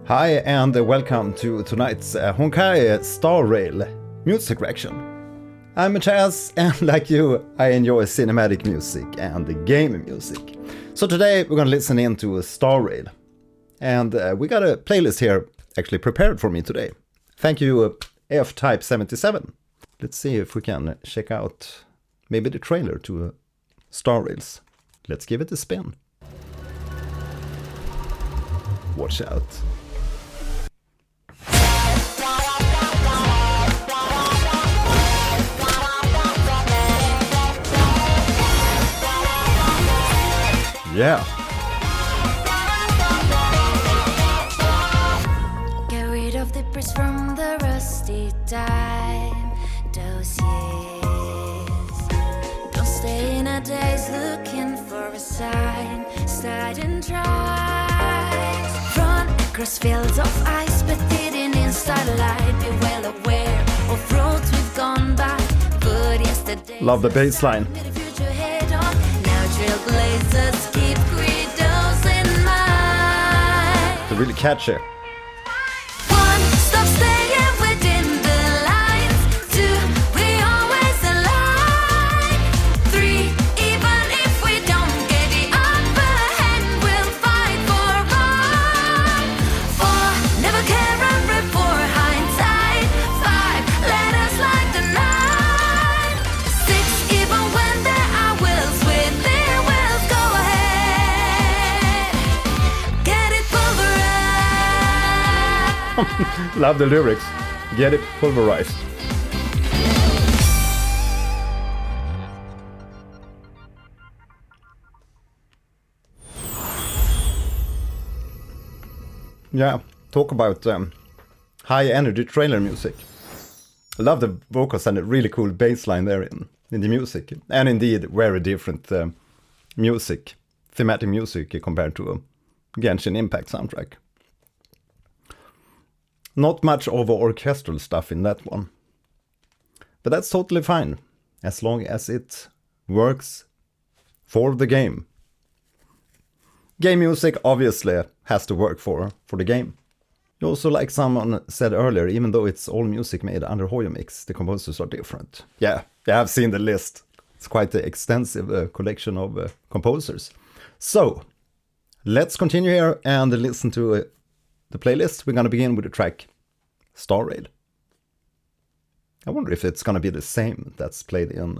Hi and welcome to tonight's Honkai Star Rail music reaction. I'm Mattias, and like you, I enjoy cinematic music and game music. So today we're gonna listen into Star Rail. And we got a playlist here actually prepared for me today. Thank you, F-Type77. Let's see if we can check out maybe the trailer to Star Rails. Let's give it a spin. Watch out. Yeah. Get rid of the press from the rusty time dossiers. Don't stay in a daze looking for a sign. Start and try. Run across fields of ice, but hidden in starlight. Be well aware of roads we've gone by. But yesterday. Love the bass line. Trailblazers keep credos in mind. They're really catchy. 1, stop staying within the lines. 2, we always align. 3, even if we don't get the upper hand, we'll fight for right. 4, never care and rip for hindsight. 5, let us light the night. 6, even when there are wills within. Love the lyrics. Get it pulverized. Yeah, talk about high energy trailer music. I love the vocals and the really cool bass line there in the music. And indeed, very different music, thematic music compared to a Genshin Impact soundtrack. Not much of orchestral stuff in that one. But that's totally fine, as long as it works for the game. Game music obviously has to work for the game. Also, like someone said earlier, even though it's all music made under Hoyo Mix, the composers are different. Yeah, I've seen the list. It's quite an extensive collection of composers. So, let's continue here and listen to the playlist. We're gonna begin with the track Star Rail. I wonder if it's gonna be the same that's played in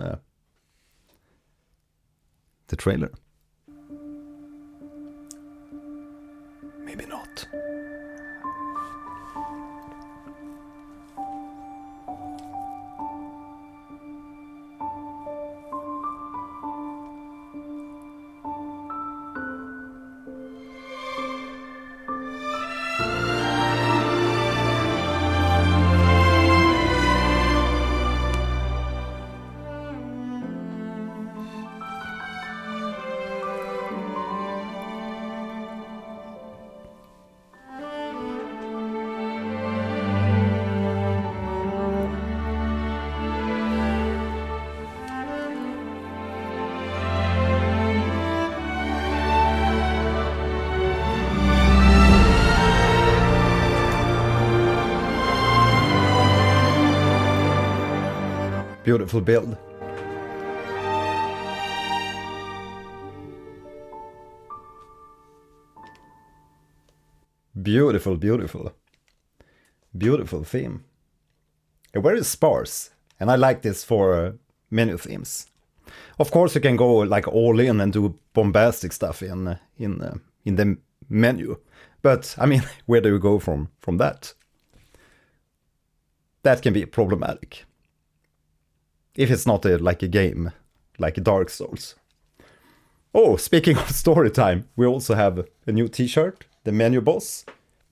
the trailer. Maybe not. Beautiful build. Beautiful, beautiful. Beautiful theme. Very sparse. And I like this for menu themes. Of course you can go like all in and do bombastic stuff in the menu. But I mean, where do you go from that? That can be problematic. If it's not like a game, like Dark Souls. Oh, speaking of story time, we also have a new t-shirt, the menu boss,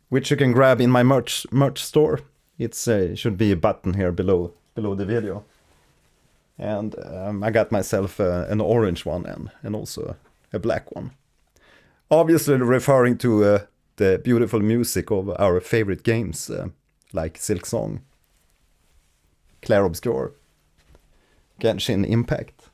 which you can grab in my merch store. It's should be a button here below the video. And I got myself an orange one and also a black one. Obviously referring to the beautiful music of our favorite games, like Silk Song, Clair Obscure, Genshin Impact.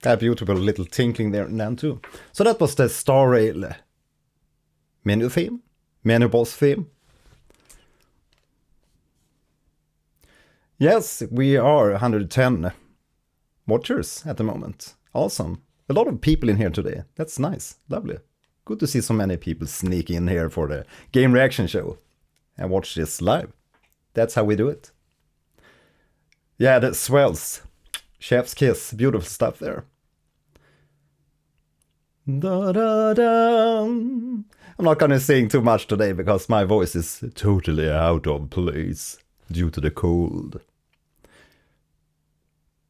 A beautiful little tinkling there and then too. So that was the Star Rail menu theme, menu boss theme. Yes, we are 110 watchers at the moment. Awesome. A lot of people in here today. That's nice. Lovely. Good to see so many people sneak in here for the game reaction show and watch this live. That's how we do it. Yeah, that swells. Chef's kiss. Beautiful stuff there. Da, da, da. I'm not gonna sing too much today because my voice is totally out of place due to the cold.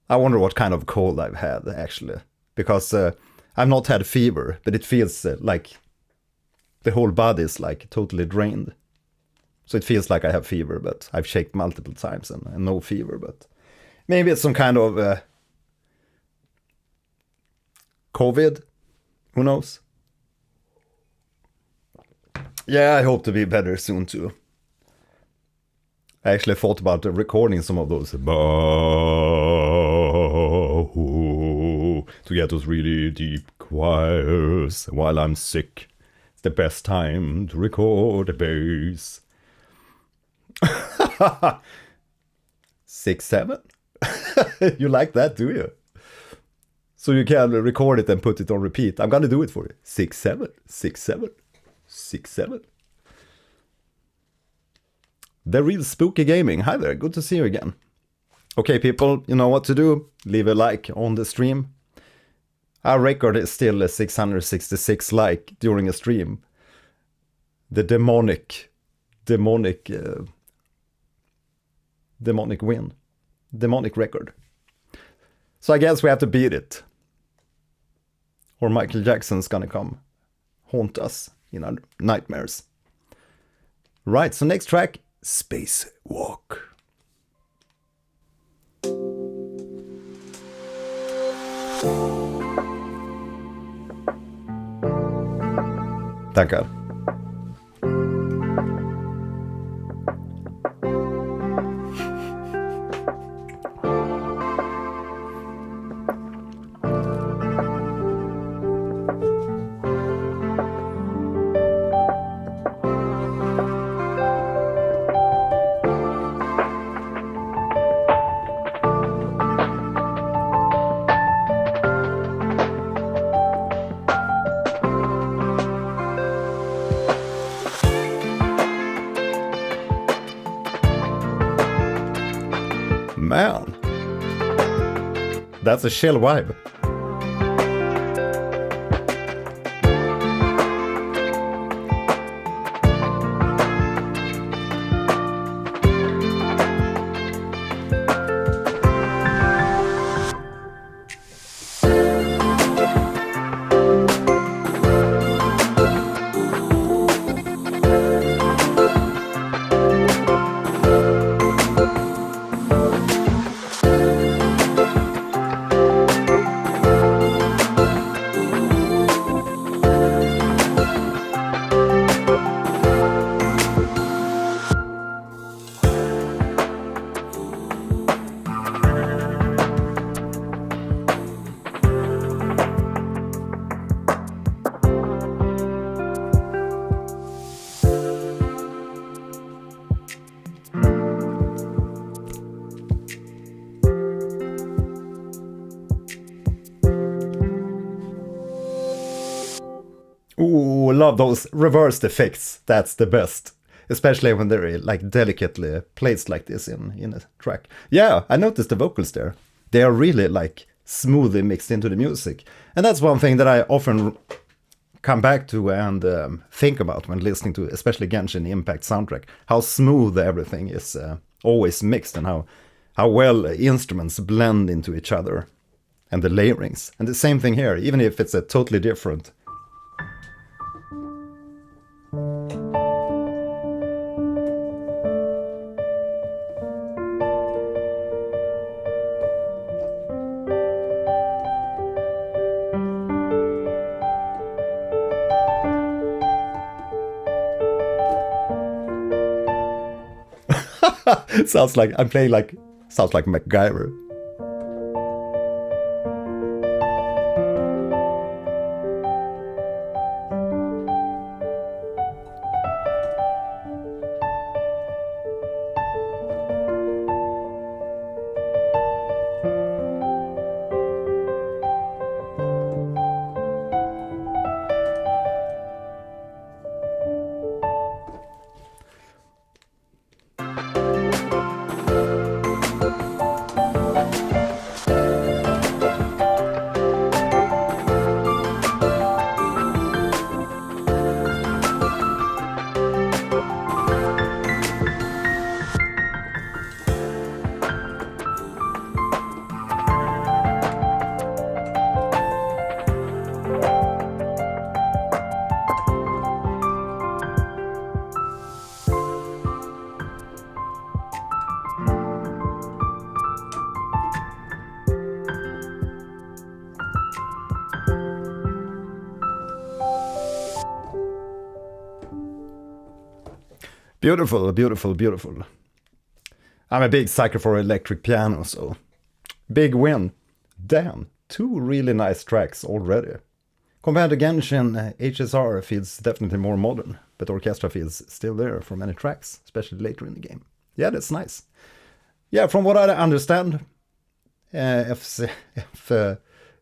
I wonder what kind of cold I've had actually, because I've not had fever, but it feels like the whole body is like totally drained. So it feels like I have fever, but I've shaked multiple times and no fever, but maybe it's some kind of COVID. Who knows? Yeah, I hope to be better soon too. I actually thought about recording some of those to get those really deep choirs while I'm sick. It's the best time to record a bass. 6-7? You like that, do you? So you can record it and put it on repeat. I'm gonna do it for you. 6-7, 6-7, 6-7. The Real Spooky Gaming. Hi there, good to see you again. Okay, people, you know what to do. Leave a like on the stream. Our record is still 666 like during a stream. The demonic win. Demonic record. So I guess we have to beat it. Or Michael Jackson's gonna come haunt us in our nightmares. Right, so next track, Space Walk. Tackar. Man, that's a chill vibe. Ooh, love those reversed effects. That's the best. Especially when they're like delicately placed like this in a track. Yeah, I noticed the vocals there. They are really like smoothly mixed into the music. And that's one thing that I often come back to and think about when listening to especially Genshin Impact soundtrack. How smooth everything is always mixed and how well instruments blend into each other. And the layerings. And the same thing here, even if it's a totally different sounds like MacGyver. Beautiful, beautiful, beautiful. I'm a big sucker for electric piano, so big win. Damn, 2 really nice tracks already. Compared to Genshin, HSR feels definitely more modern, but orchestra feels still there for many tracks, especially later in the game. Yeah, that's nice. Yeah, from what I understand, F-Type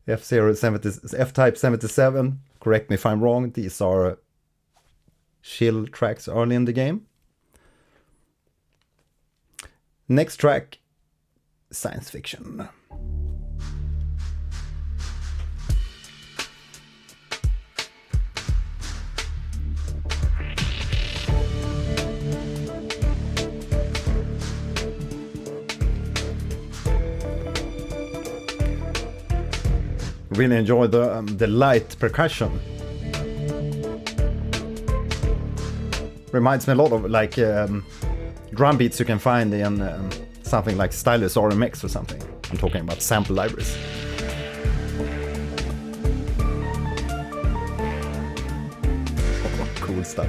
77, correct me if I'm wrong, these are chill tracks early in the game. Next track, science fiction. Really enjoy the light percussion. Reminds me a lot of like drum beats you can find in something like Stylus RMX or something. I'm talking about sample libraries. Oh, cool stuff.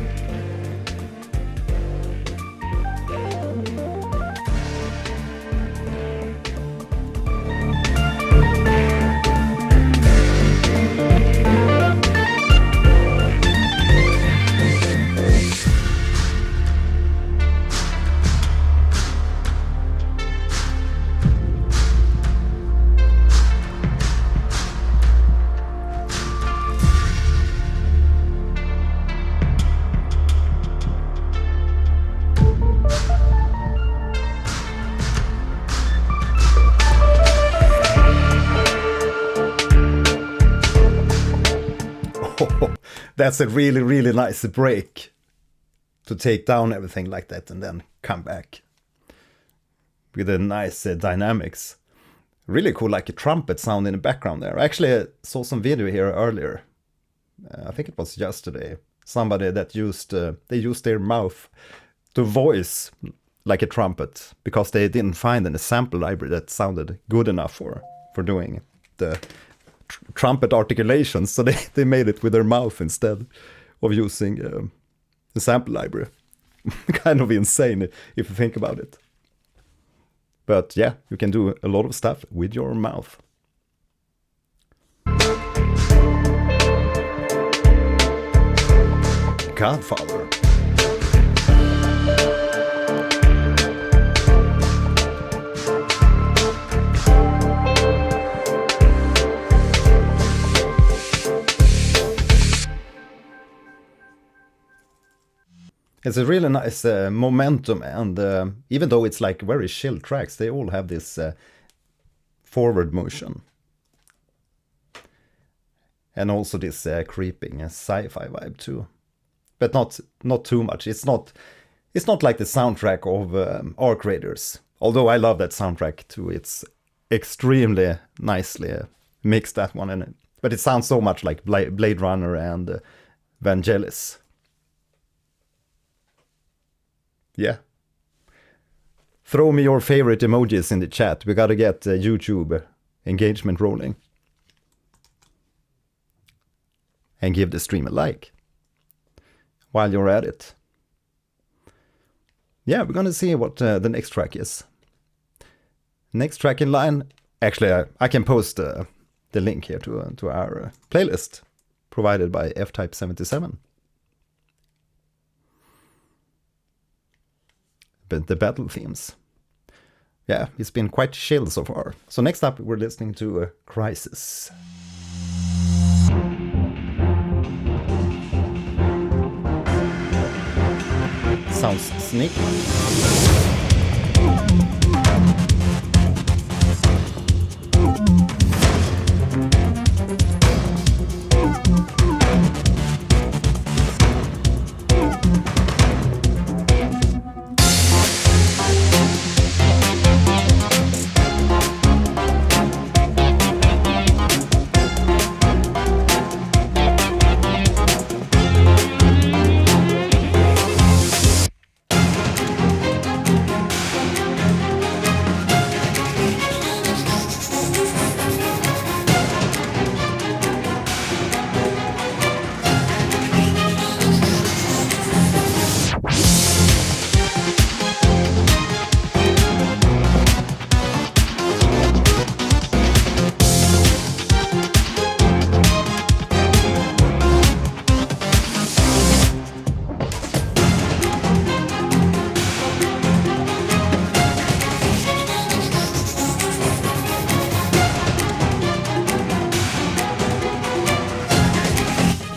That's a really, really nice break to take down everything like that and then come back with a nice dynamics. Really cool, like a trumpet sound in the background there. I actually saw some video here earlier. I think it was yesterday. Somebody that used their mouth to voice like a trumpet because they didn't find any sample library that sounded good enough for doing the trumpet articulations, so they made it with their mouth instead of using the sample library. Kind of insane if you think about it. But yeah, you can do a lot of stuff with your mouth. Godfather. It's a really nice momentum, and even though it's like very chill tracks, they all have this forward motion. And also this creeping sci-fi vibe too. But not too much. It's not like the soundtrack of Arc Raiders. Although I love that soundtrack too. It's extremely nicely mixed, that one in it. But it sounds so much like Blade Runner and Vangelis. Yeah. Throw me your favorite emojis in the chat. We gotta get YouTube engagement rolling. And give the stream a like while you're at it. Yeah, we're gonna see what the next track is. Next track in line. Actually, I can post the link here to our playlist provided by F-Type 77. But the battle themes. Yeah, it's been quite chill so far. So next up, we're listening to Crisis. Sounds sneaky.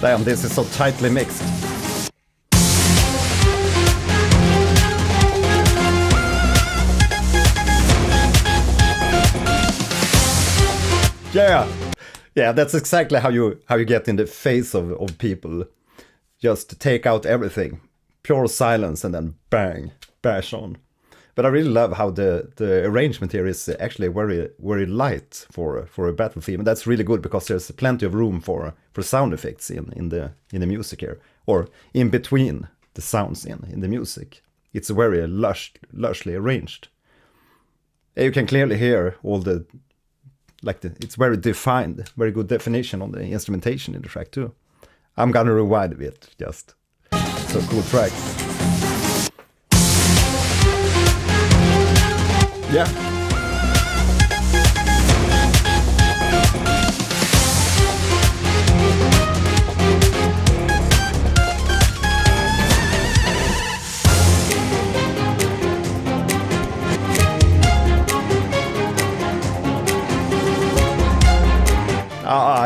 Damn, this is so tightly mixed. Yeah, that's exactly how you get in the face of people. Just take out everything, pure silence, and then bang, bash on. But I really love how the arrangement here is actually very, very light for a battle theme. And that's really good because there's plenty of room for sound effects in the music here, or in between the sounds in the music. It's very lushly arranged. You can clearly hear all the it's very defined, very good definition on the instrumentation in the track too. I'm gonna rewind a bit, just so cool track. Yeah.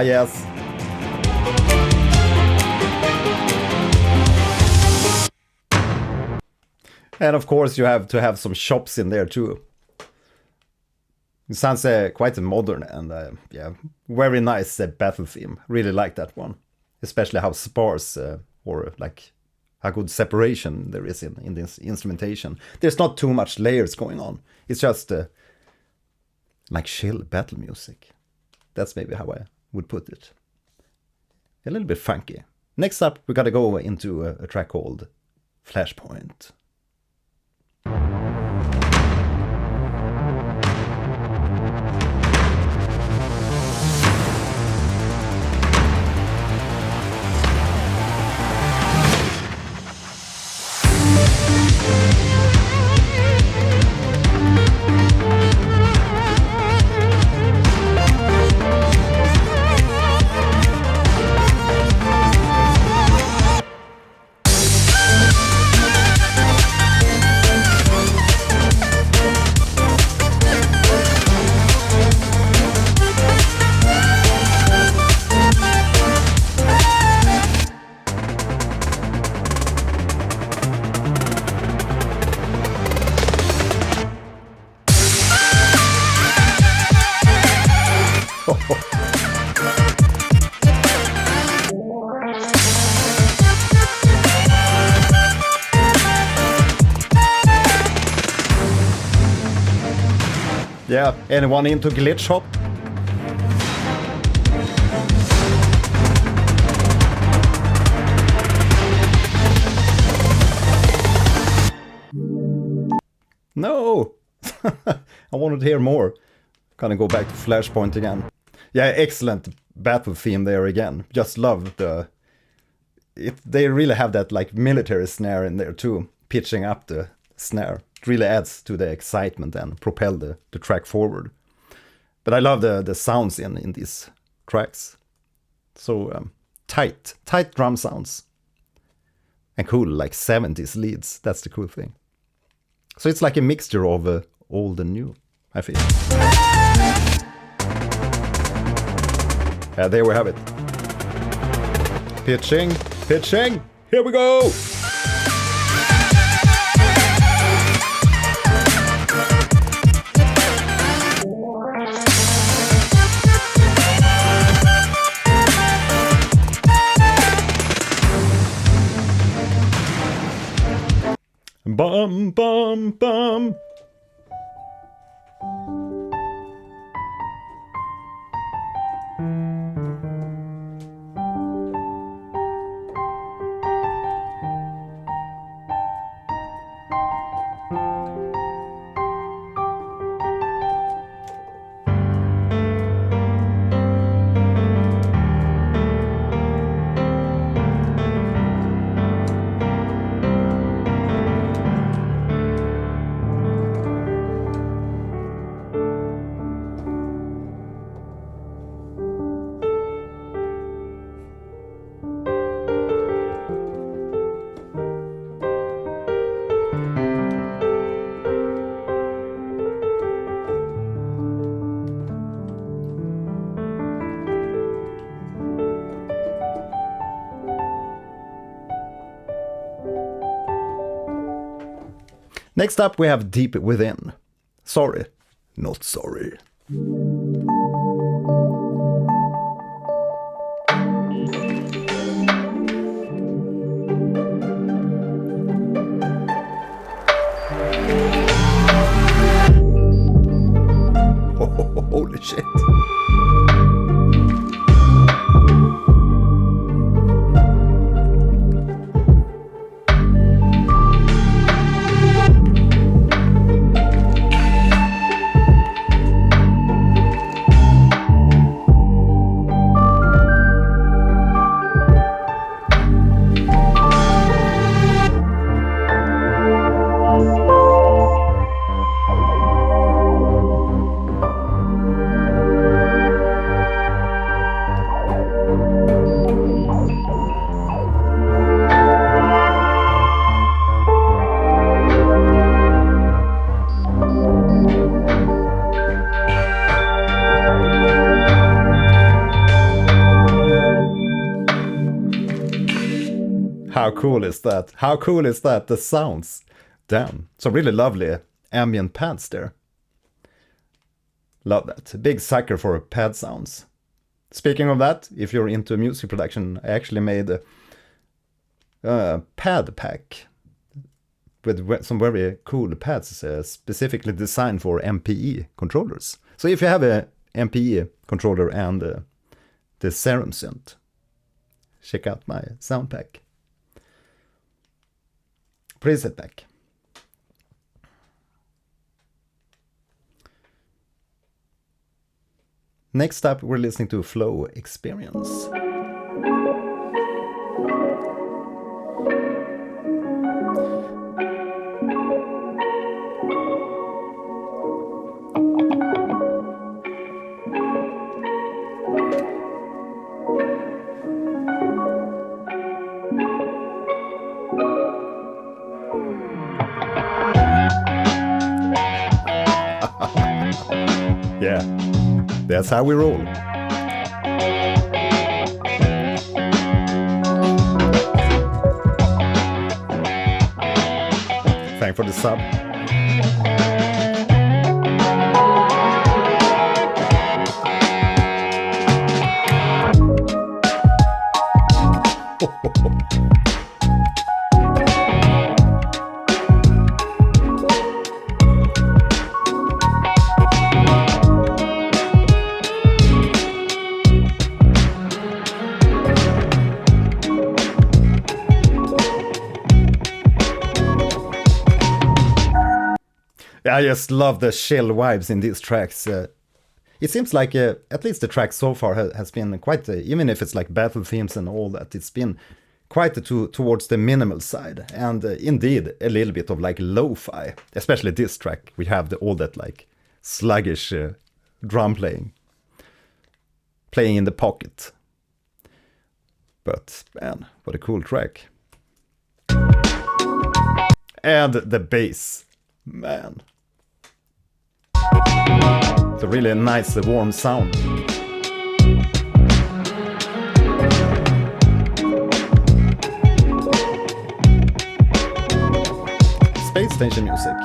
Yes. And of course you have to have some chops in there too. It sounds quite modern and very nice battle theme. Really like that one. Especially how sparse or like how good separation there is in this instrumentation. There's not too much layers going on. It's just like chill battle music. That's maybe how I would put it. A little bit funky. Next up, we gotta go into a track called Flashpoint. Yeah, anyone into glitch hop? No! I wanted to hear more. Gonna go back to Flashpoint again. Yeah, excellent battle theme there again. Just love they really have that like military snare in there too, pitching up the snare. It really adds to the excitement and propel the track forward. But I love the sounds in these tracks. So tight drum sounds. And cool, like 70s leads. That's the cool thing. So it's like a mixture of old and new, I feel. Yeah, there we have it. Pitching. Here we go! Bum, bum, bum. Next up we have Deep Within. Sorry, not sorry. Holy shit. How cool is that? How cool is that? The sounds. Damn. Some really lovely ambient pads there. Love that. Big sucker for pad sounds. Speaking of that, if you're into music production, I actually made a pad pack with some very cool pads specifically designed for MPE controllers. So if you have a MPE controller and the Serum synth, check out my sound pack. Preset pack. Next up, we're listening to Flow Experience. Yeah, that's how we roll. Thanks for the sub. I just love the chill vibes in these tracks. It seems like at least the track so far has been quite, even if it's like battle themes and all that, it's been quite towards the minimal side. And indeed, a little bit of like lo-fi, especially this track. We have all that like sluggish drum playing in the pocket. But man, what a cool track. And the bass, man. It's a really nice, warm sound. Space station music.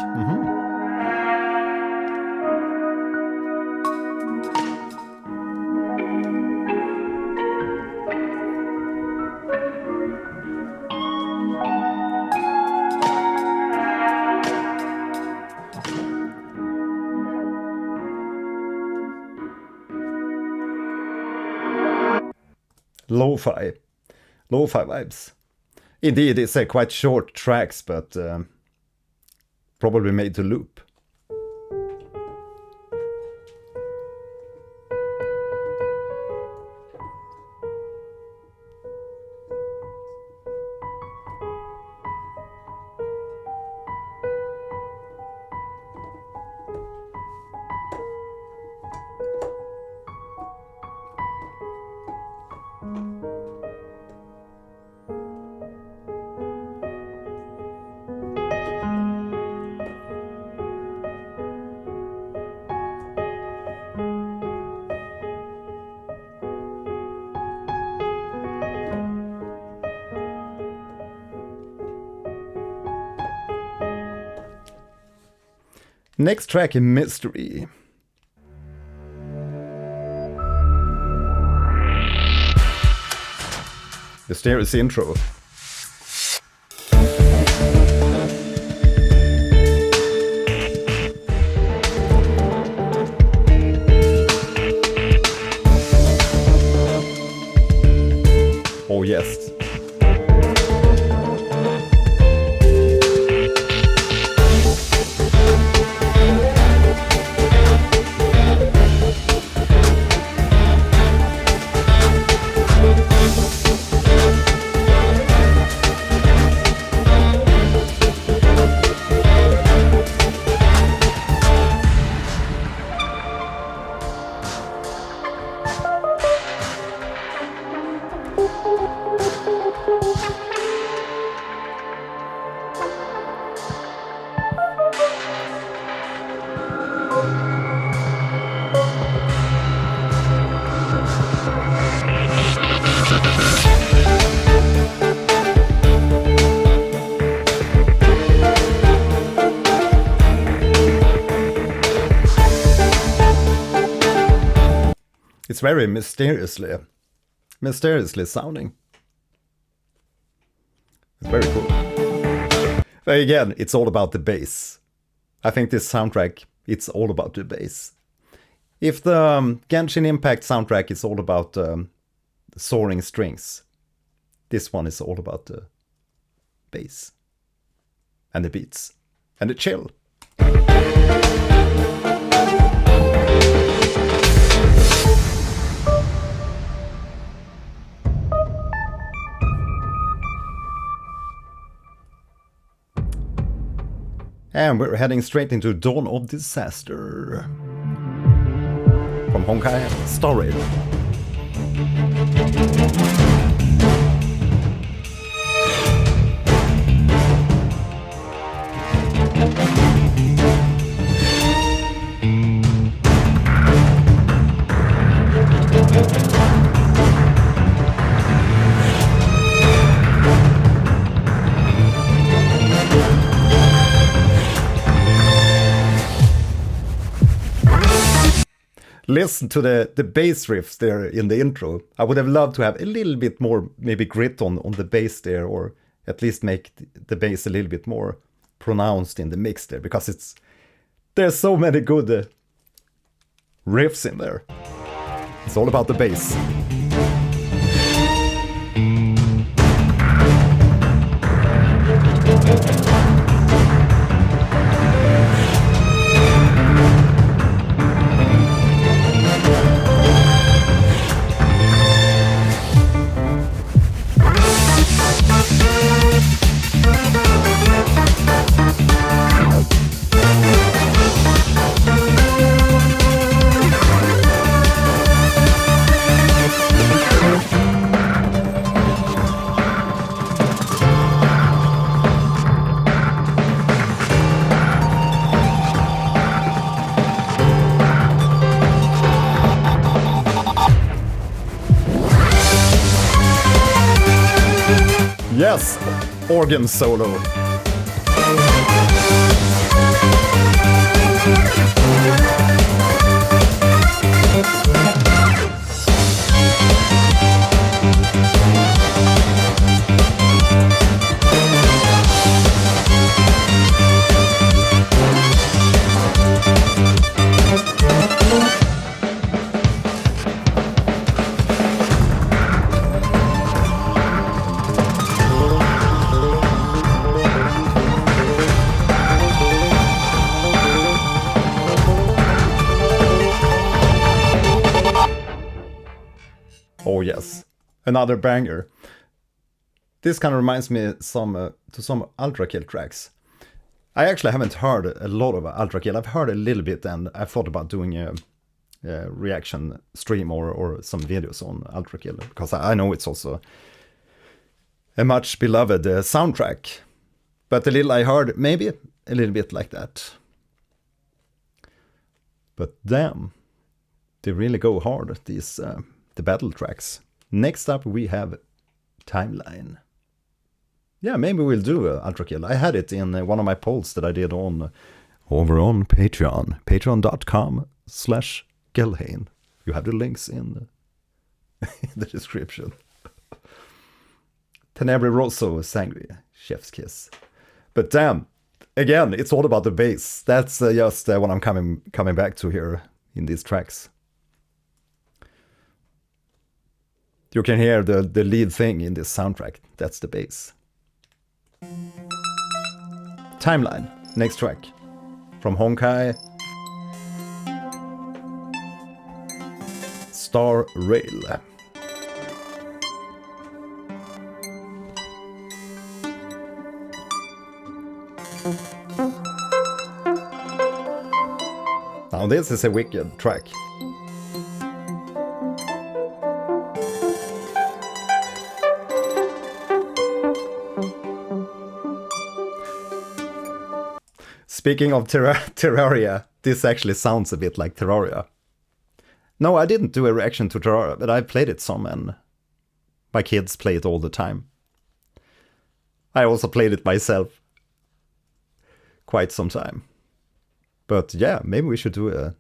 Lo-fi vibes. Indeed, it's quite short tracks, but probably made to loop. Next track, Mystery. Mysterious intro. Oh yes. It's very mysteriously sounding. It's very cool. But again, it's all about the bass. I think this soundtrack, it's all about the bass. If the Genshin Impact soundtrack is all about the soaring strings, this one is all about the bass and the beats and the chill. And we're heading straight into Dawn of Disaster. From Honkai Star Rail. Listen to the bass riffs there in the intro. I would have loved to have a little bit more maybe grit on the bass there, or at least make the bass a little bit more pronounced in the mix there, because there's so many good riffs in there. It's all about the bass. Yes, organ solo. Oh yes, another banger. This kind of reminds me to some Ultra Kill tracks. I actually haven't heard a lot of Ultra Kill. I've heard a little bit, and I thought about doing a reaction stream or some videos on Ultra Kill, because I know it's also a much beloved soundtrack. But the little I heard, maybe a little bit like that. But damn, they really go hard, these the battle tracks. Next up we have Timeline. Yeah, maybe we'll do Ultra Kill. I had it in one of my polls that I did on over on Patreon, patreon.com/Gelhain. You have the links in the description. Tenebri Rosso, Sangria, Chef's Kiss. But damn, again, it's all about the bass. That's just what I'm coming back to here in these tracks. You can hear the lead thing in this soundtrack. That's the bass. Timeline, next track. From Honkai. Star Rail. Now this is a wicked track. Speaking of Terraria, this actually sounds a bit like Terraria. No, I didn't do a reaction to Terraria, but I played it some and my kids play it all the time. I also played it myself quite some time. But yeah, maybe we should do a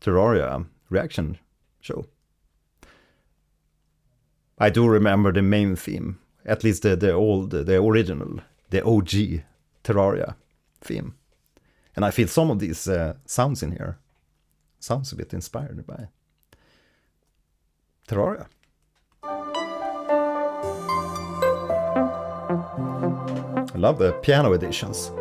Terraria reaction show. I do remember the main theme, at least the original, the OG Terraria theme. And I feel some of these sounds in here sounds a bit inspired by Terraria. I love the piano editions.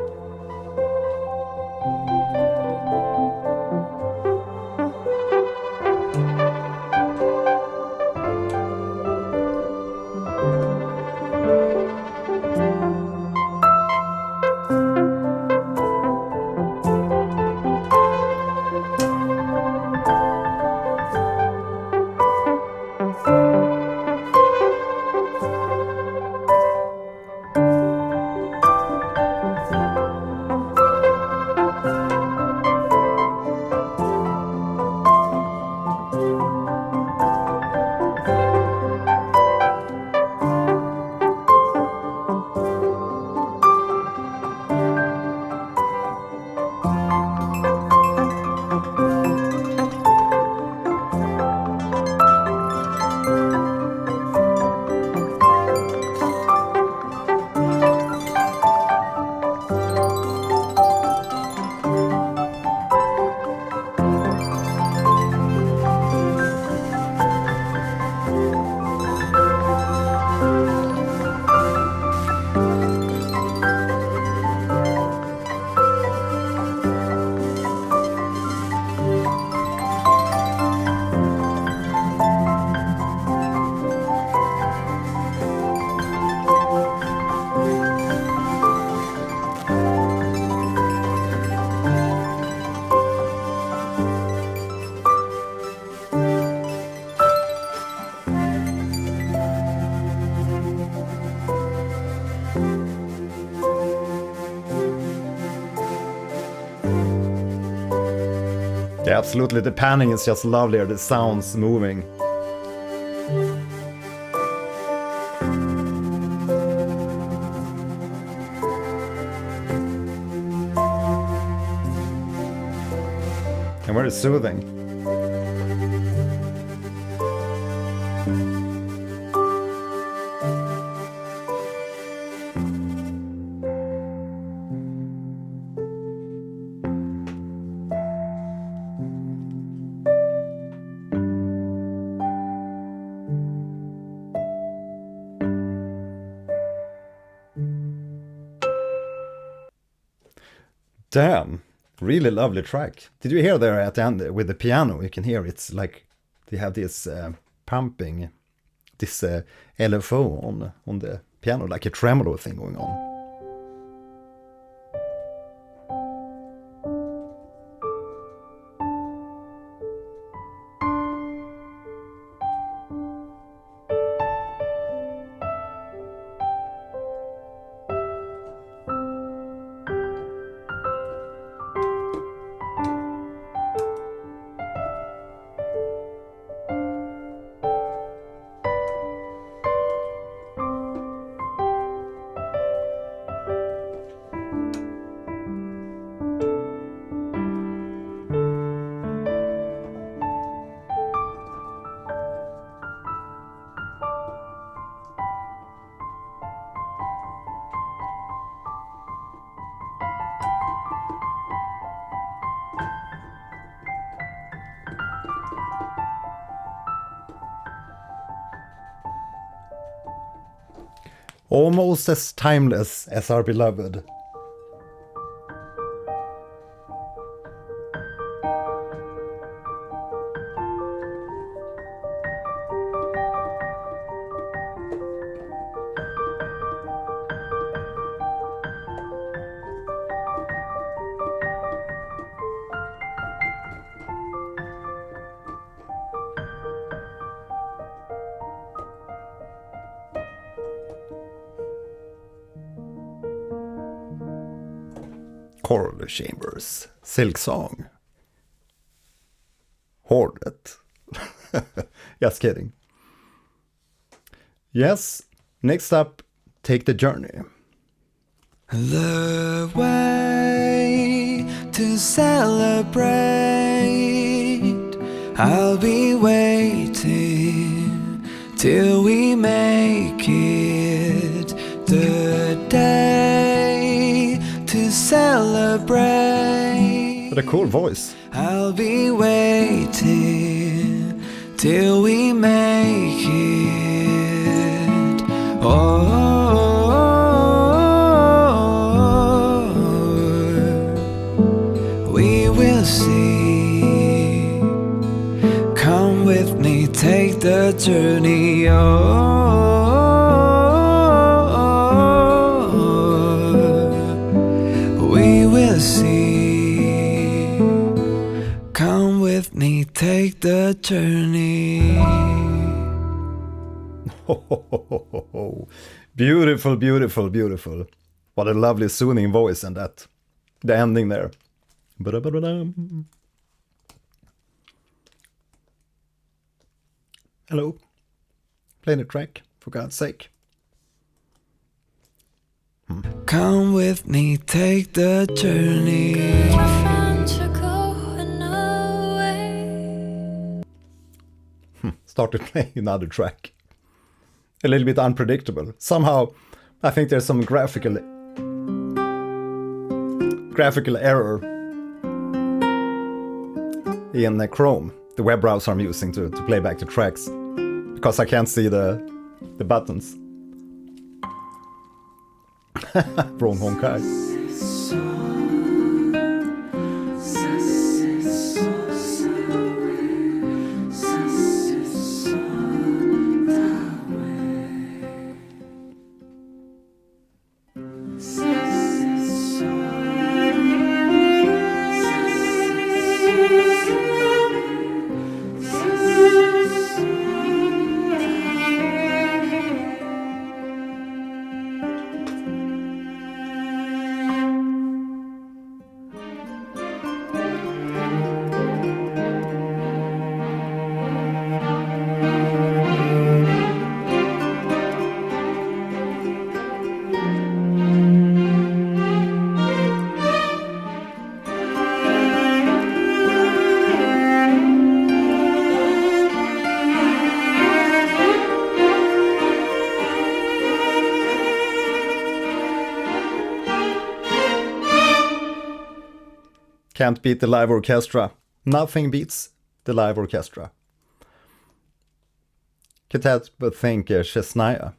Yeah, absolutely. The panning is just lovely. The sounds moving. And very soothing. Damn, really lovely track. Did you hear there at the end with the piano? You can hear it's like they have this pumping, this LFO on the piano, like a tremolo thing going on. Almost as timeless as our beloved. Coral Chambers, Silk Song, Hornet. Just kidding. Yes, next up, Take the Journey. The way to celebrate, I'll be waiting till we make it the day to celebrate. What a cool voice. I'll be waiting till we make it. We will see. Come with me, take the journey. We will see. Come with me, take the journey. Beautiful, beautiful, beautiful. What a lovely soothing voice, and that the ending there. Ba-da-ba-da-dum. Hello. Play the track, for God's sake. Come with me, take the journey. My friends are going away. Started playing another track. A little bit unpredictable. Somehow, I think there's some graphical error in Chrome, the web browser I'm using to play back the tracks, because I can't see the buttons. From Honkai. Can't beat the live orchestra. Nothing beats the live orchestra. Can't help but think Chesnaya.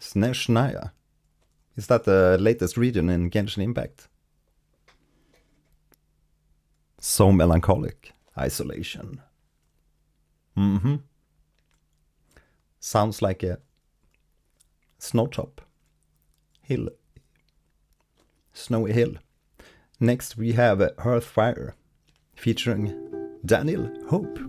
Sneshnaya. Is that the latest region in Genshin Impact? So melancholic. Isolation. Sounds like a snowtop. Hill. Snowy hill. Next we have Earthfire featuring Daniel Hope.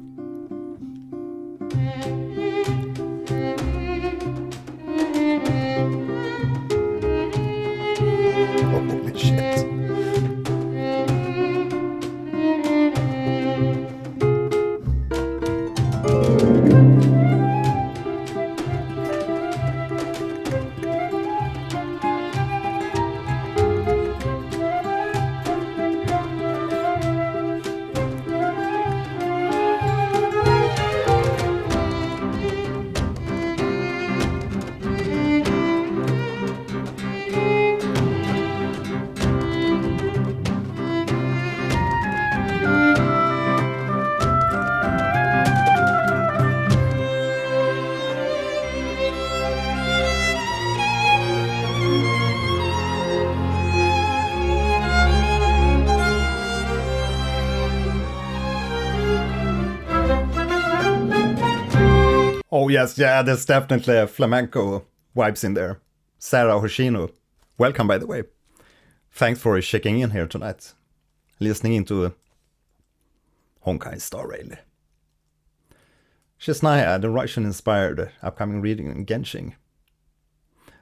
Holy shit. Oh yes, yeah, there's definitely a flamenco vibes in there. Sarah Hoshino, welcome by the way. Thanks for checking in here tonight. Listening into Honkai Star Rail. Chesnaya, the Russian-inspired upcoming reading in Genshin.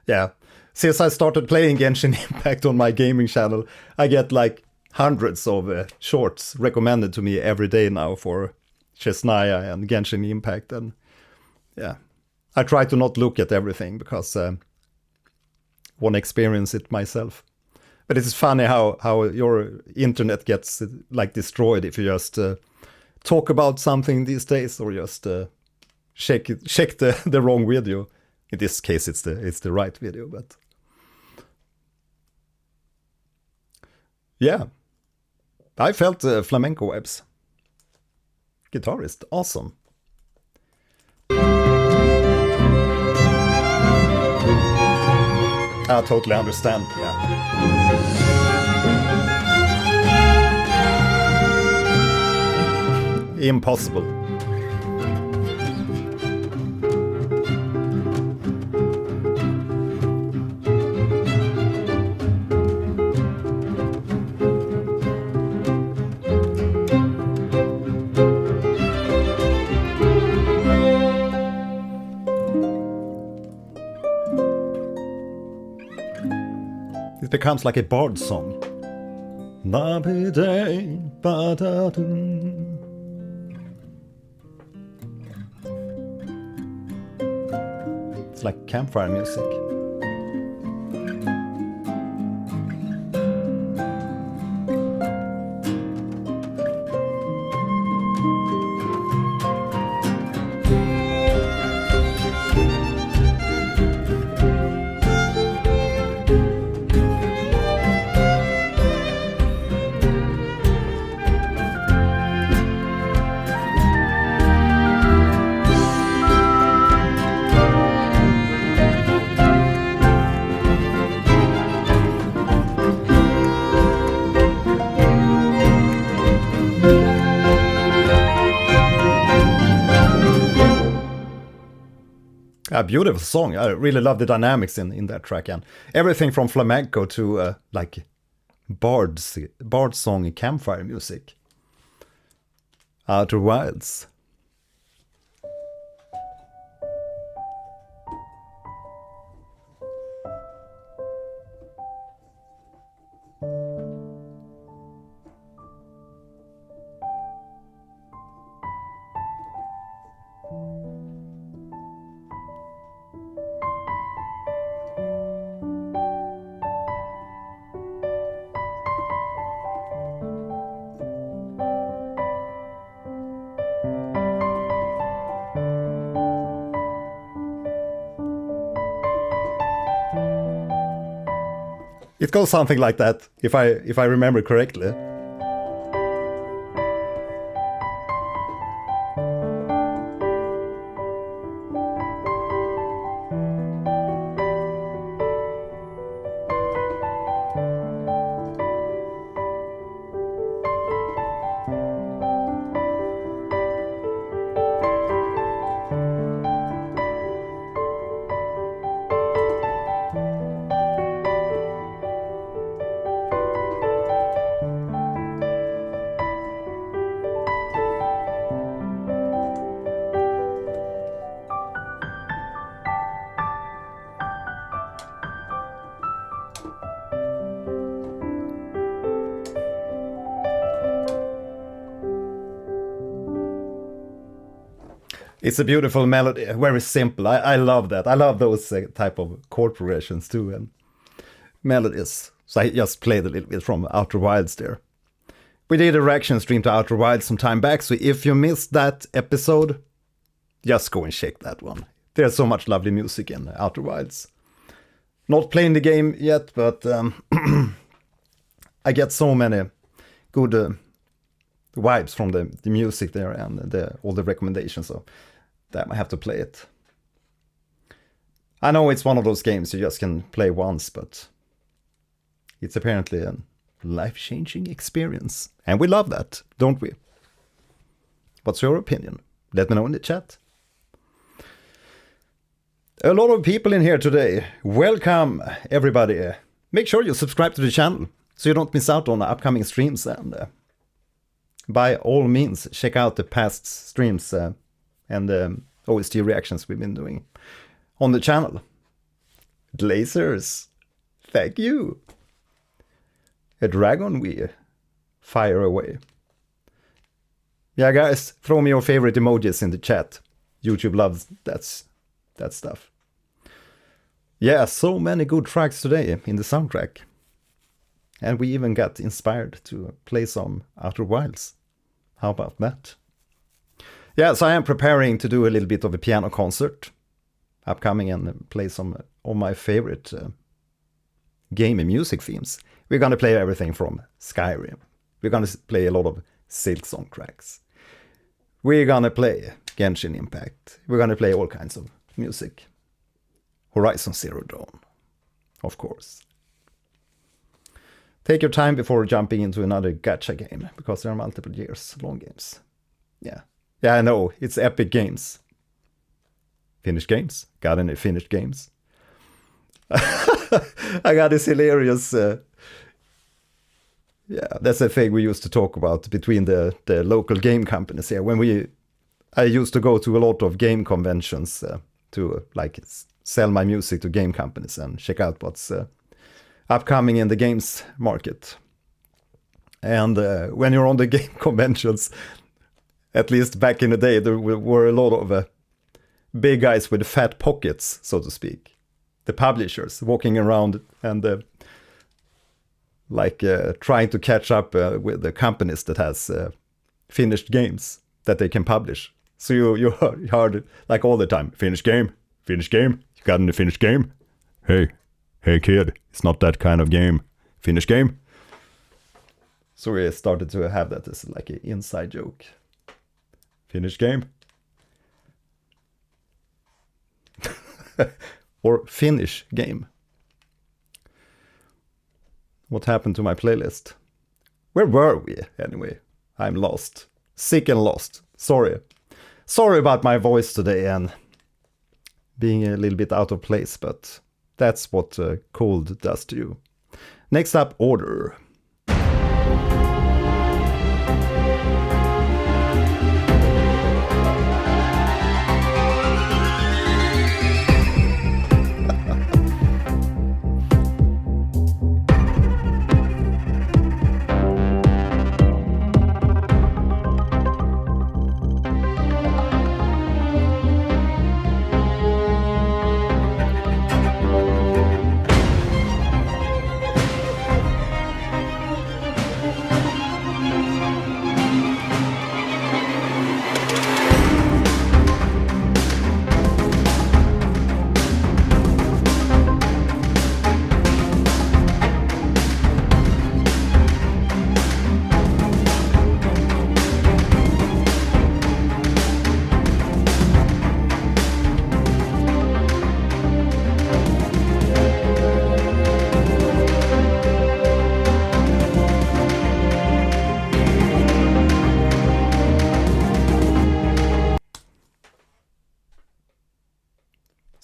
Yeah, since I started playing Genshin Impact on my gaming channel, I get like hundreds of shorts recommended to me every day now for Chesnaya and Genshin Impact. And yeah, I try to not look at everything because I want to experience it myself. But it's funny how your internet gets like destroyed if you just talk about something these days or just check the wrong video. In this case, it's the right video, but yeah, I felt flamenco vibes. Guitarist, awesome. I totally understand. Yeah. Impossible. It becomes like a bard song. It's like campfire music. A beautiful song. I really love the dynamics in that track, and everything from flamenco to like bard song and campfire music. Outer Wilds. It goes something like that, if I remember correctly. It's a beautiful melody, very simple. I love that. I love those type of chord progressions too, and melodies. So I just played a little bit from Outer Wilds there. We did a reaction stream to Outer Wilds some time back, so if you missed that episode, just go and check that one. There's so much lovely music in Outer Wilds. Not playing the game yet, but I get so many good vibes from the music there and all the recommendations, so damn, I have to play it. I know it's one of those games you just can play once, but it's apparently a life-changing experience. And we love that, don't we? What's your opinion? Let me know in the chat. A lot of people in here today. Welcome, everybody. Make sure you subscribe to the channel so you don't miss out on the upcoming streams. And by all means, check out the past streams and OST reactions we've been doing on the channel. Dlazers, thank you. A dragon we fire away. Yeah, guys, throw me your favorite emojis in the chat. YouTube loves that stuff. Yeah, so many good tracks today in the soundtrack. And we even got inspired to play some Outer Wilds. How about that? Yeah, so I am preparing to do a little bit of a piano concert upcoming and play some of my favorite game and music themes. We're gonna play everything from Skyrim. We're gonna play a lot of Silksong tracks. We're gonna play Genshin Impact. We're gonna play all kinds of music. Horizon Zero Dawn, of course. Take your time before jumping into another gacha game, because there are multiple years long games. Yeah, I know, it's Epic Games. Finished games? Got any finished games? I got this hilarious... yeah, that's a thing we used to talk about between the local game companies here. I used to go to a lot of game conventions to like sell my music to game companies and check out what's upcoming in the games market. And when you're on the game conventions, at least back in the day, there were a lot of big guys with fat pockets, so to speak. The publishers walking around and trying to catch up with the companies that has finished games that they can publish. So you heard like all the time, finished game, you got any finished game? Hey kid, it's not that kind of game, finished game. So we started to have that as like an inside joke. Finished game? Or finish game. What happened to my playlist? Where were we anyway? I'm lost. Sick and lost. Sorry about my voice today and being a little bit out of place, but that's what cold does to you. Next up, Order.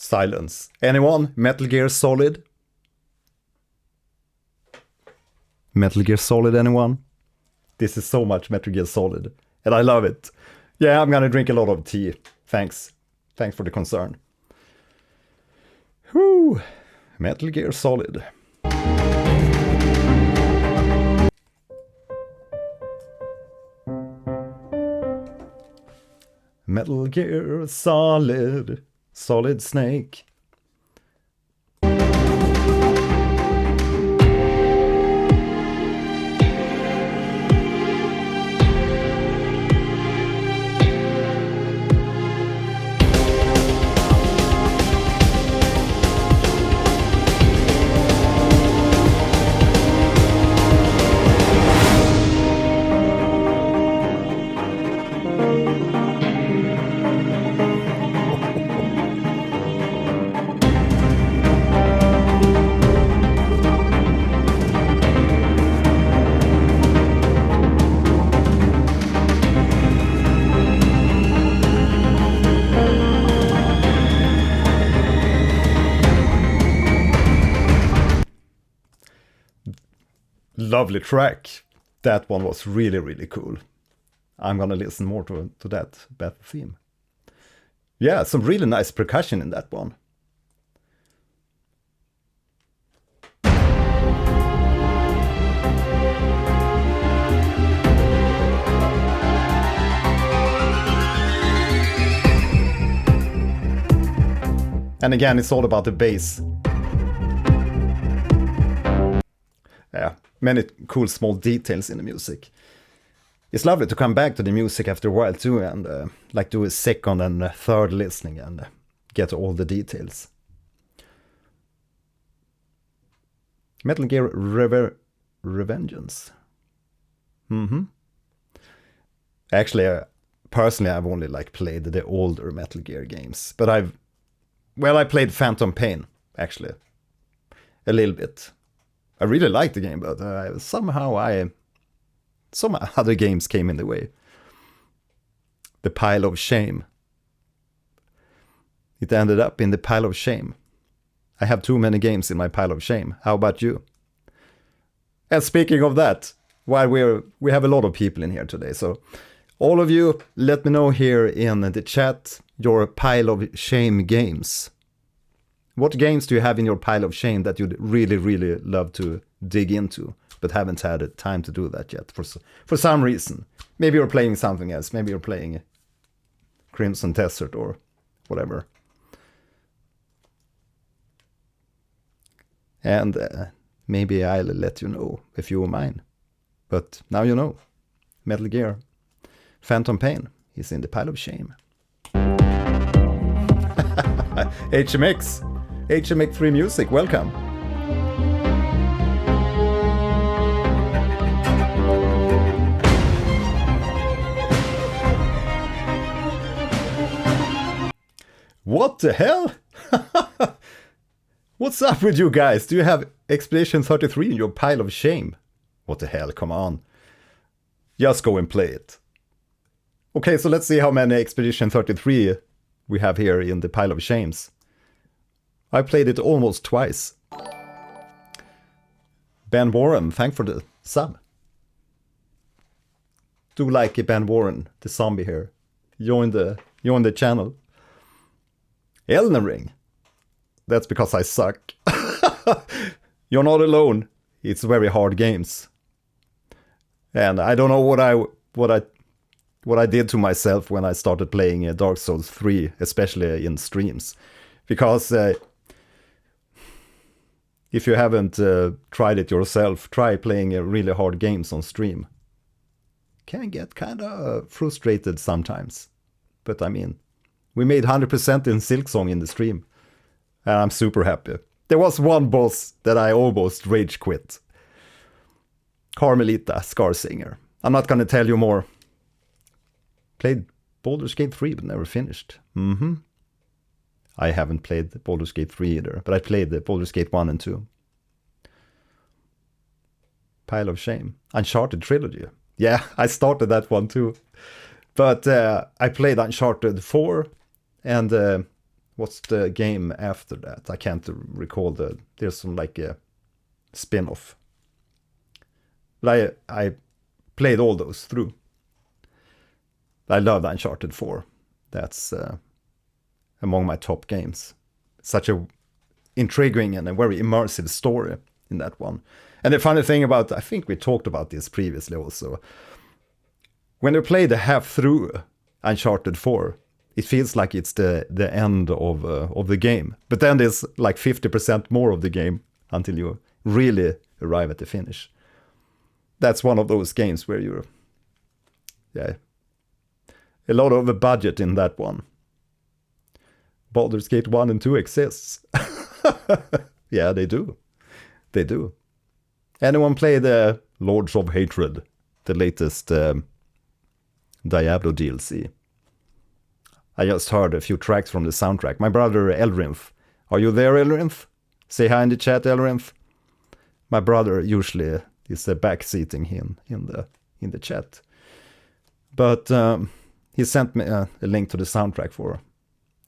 Silence. Anyone? Metal Gear Solid? Metal Gear Solid, anyone? This is so much Metal Gear Solid. And I love it. Yeah, I'm gonna drink a lot of tea. Thanks. Thanks for the concern. Whew. Metal Gear Solid. Metal Gear Solid. Solid Snake. lovely track. That one was really, really cool. I'm gonna listen more to that battle theme. Yeah, some really nice percussion in that one. And again, it's all about the bass. Yeah, many cool small details in the music. It's lovely to come back to the music after a while too, and like do a second and a third listening and get all the details. Metal Gear Revengeance. Actually, personally, I've only like played the older Metal Gear games, but I played Phantom Pain actually a little bit. I really liked the game, but somehow some other games came in the way. The pile of shame. It ended up in the pile of shame. I have too many games in my pile of shame. How about you? And speaking of that, while we have a lot of people in here today, so all of you, let me know here in the chat your pile of shame games. What games do you have in your pile of shame that you'd really, really love to dig into, but haven't had time to do that yet for some reason? Maybe you're playing something else. Maybe you're playing Crimson Desert or whatever. And maybe I'll let you know a few of mine. But now you know. Metal Gear Phantom Pain is in the pile of shame. HMX3 Music, welcome. What the hell? What's up with you guys? Do you have Expedition 33 in your pile of shame? What the hell, come on. Just go and play it. Okay, so let's see how many Expedition 33 we have here in the pile of shames. I played it almost twice. Ben Warren, thanks for the sub. Do like Ben Warren, the zombie here. Join the channel. Elden Ring. That's because I suck. You're not alone. It's very hard games. And I don't know what I did to myself when I started playing Dark Souls 3, especially in streams. Because if you haven't tried it yourself, try playing really hard games on stream. Can get kind of frustrated sometimes. But I mean, we made 100% in Silksong in the stream. And I'm super happy. There was one boss that I almost rage quit. Carmelita Scarsinger. I'm not gonna tell you more. Played Baldur's Gate 3 but never finished. I haven't played Baldur's Gate 3 either, but I played the Baldur's Gate 1 and 2. Pile of shame. Uncharted Trilogy. Yeah, I started that one too. But I played Uncharted 4 and what's the game after that? I can't recall there's some like a spin-off. But I played all those through. I love Uncharted 4. That's among my top games. Such a intriguing and a very immersive story in that one. And the funny thing about, I think we talked about this previously also, when you play the half through Uncharted 4, it feels like it's the end of the game. But then there's like 50% more of the game until you really arrive at the finish. That's one of those games where you're, a lot of a budget in that one. Baldur's Gate 1 and 2 exists. Yeah, they do. They do. Anyone play the Lords of Hatred, the latest Diablo DLC? I just heard a few tracks from the soundtrack. My brother Elrinth. Are you there, Elrinth? Say hi in the chat, Elrinth. My brother usually is backseating him in the chat. But he sent me a link to the soundtrack for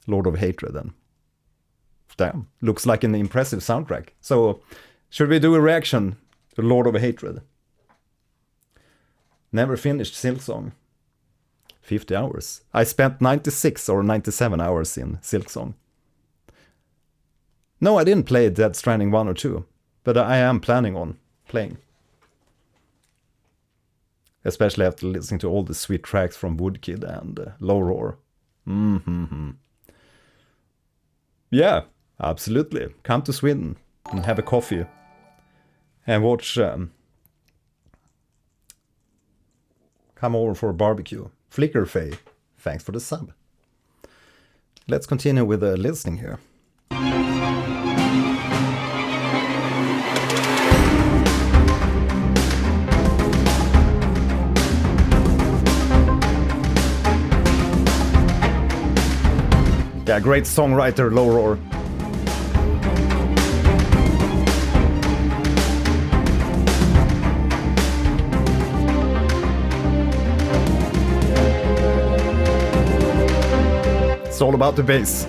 Lord of Hatred, and damn, looks like an impressive soundtrack. So should we do a reaction to Lord of Hatred? Never finished Silksong. 50 hours. I spent 96 or 97 hours in Silksong. No, I didn't play Dead Stranding 1 or 2, but I am planning on playing. Especially after listening to all the sweet tracks from Woodkid and Low Roar. Yeah, absolutely. Come to Sweden and have a coffee and watch. Come over for a barbecue. Flicker Faye, thanks for the sub. Let's continue with the listening here. Yeah, great songwriter, Low Roar. It's all about the bass.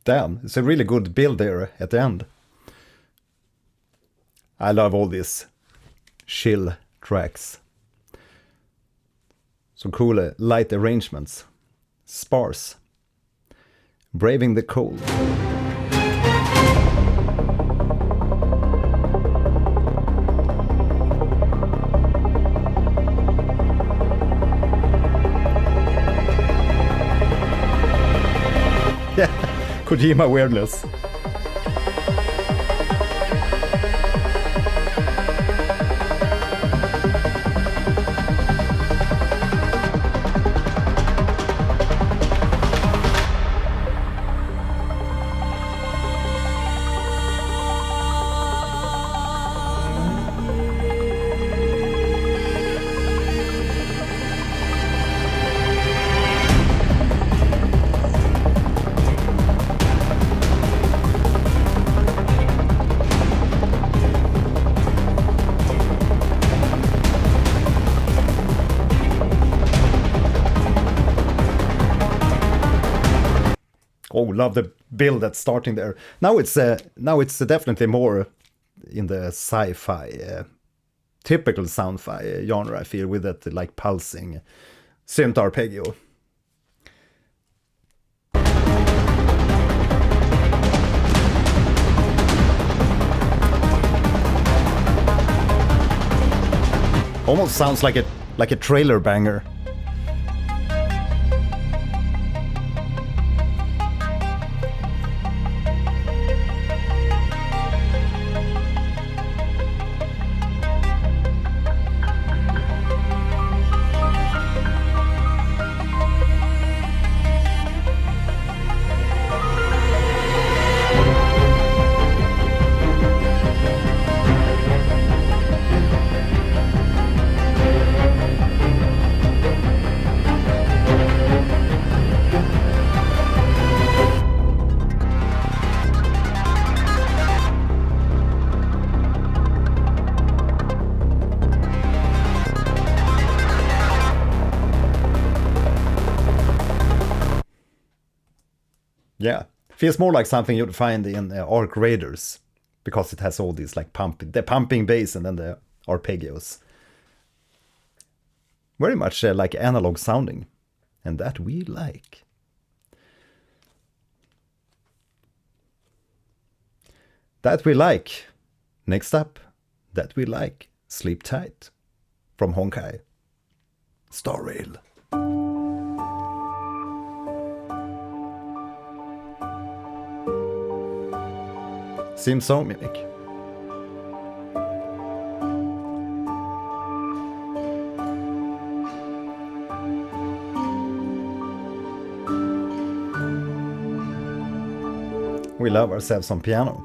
Damn, it's a really good build there at the end. I love all these chill tracks. Some cool light arrangements. Sparse. Braving the cold. Yeah. Kojima weirdness. Oh, love the build that's starting there. Now it's definitely more in the sci-fi, typical sound-fi genre. I feel with that like pulsing synth arpeggio. Almost sounds like a trailer banger. Yeah, feels more like something you'd find in Arc Raiders, because it has all these like the pumping bass and then the arpeggios. Very much like analog sounding, and that we like. That we like. Next up, that we like. Sleep Tight from Honkai. Star Rail. Seems so, Mimic. We love ourselves on piano.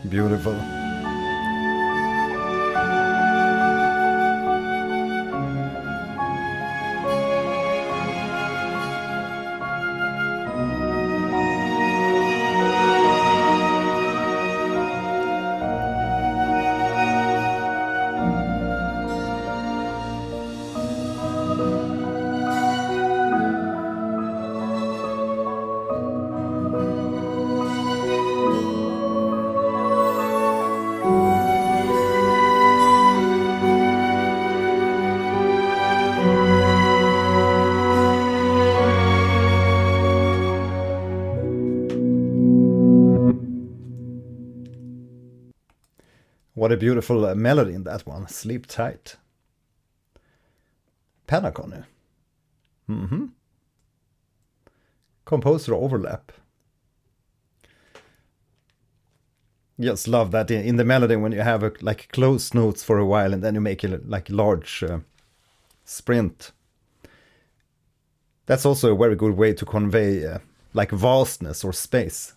Beautiful. What a beautiful melody in that one. Sleep Tight. Penacony. Composer overlap. Just love that in the melody when you have like close notes for a while and then you make a like large sprint. That's also a very good way to convey like vastness or space.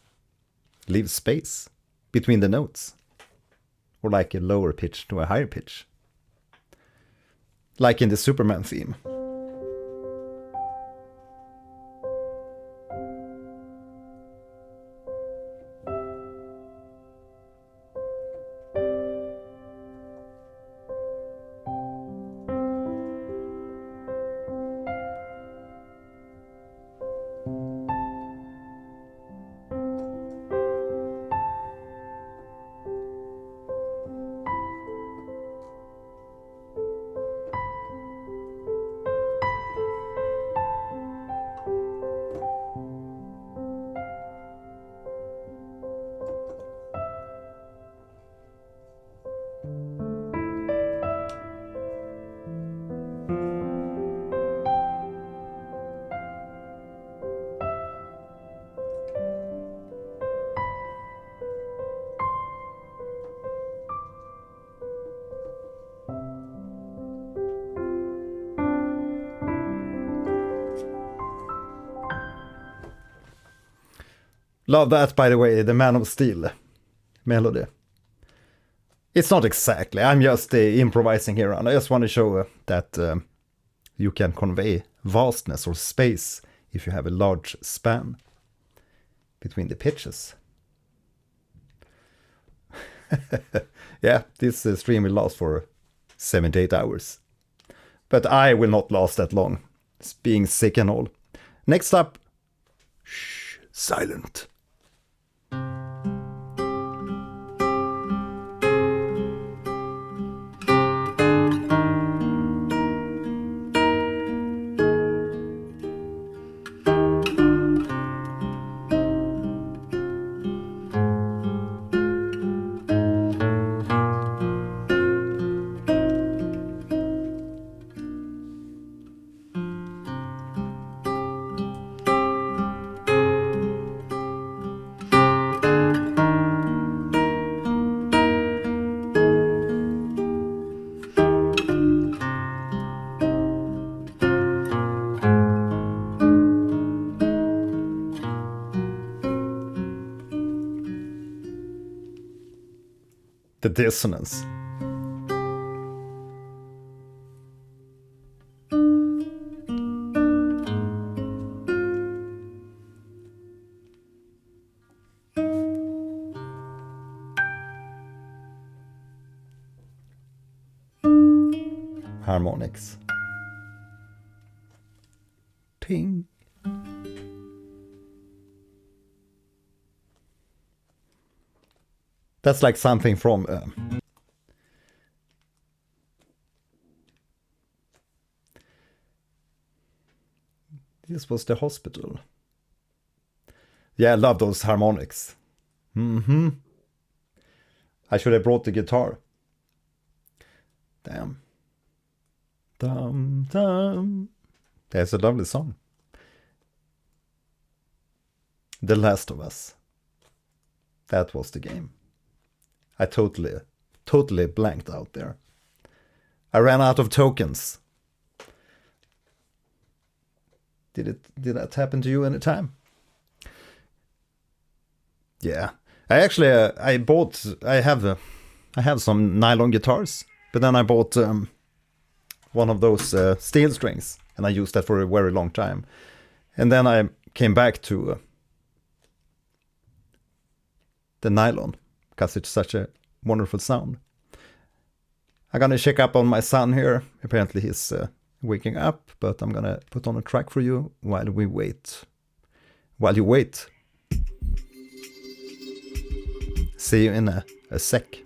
Leave space between the notes. Or like a lower pitch to a higher pitch. Like in the Superman theme. Love that, by the way, the Man of Steel melody. It's not exactly, I'm just improvising here, and I just want to show that you can convey vastness or space if you have a large span between the pitches. Yeah, this stream will last for 7 to 8 hours. But I will not last that long, it's being sick and all. Next up, shh, silent. The dissonance. Harmonics. ping. That's like something from this was the hospital. Yeah, I love those harmonics. I should have brought the guitar. Damn. Dum dum. That's a lovely song. The Last of Us. That was the game. I totally blanked out there. I ran out of tokens. Did that happen to you anytime? Yeah. I actually I have some nylon guitars, but then I bought one of those steel strings, and I used that for a very long time. And then I came back to the nylon because it's such a wonderful sound. I'm gonna check up on my son here. Apparently he's waking up, but I'm gonna put on a track for you while we wait. While you wait. See you in a sec.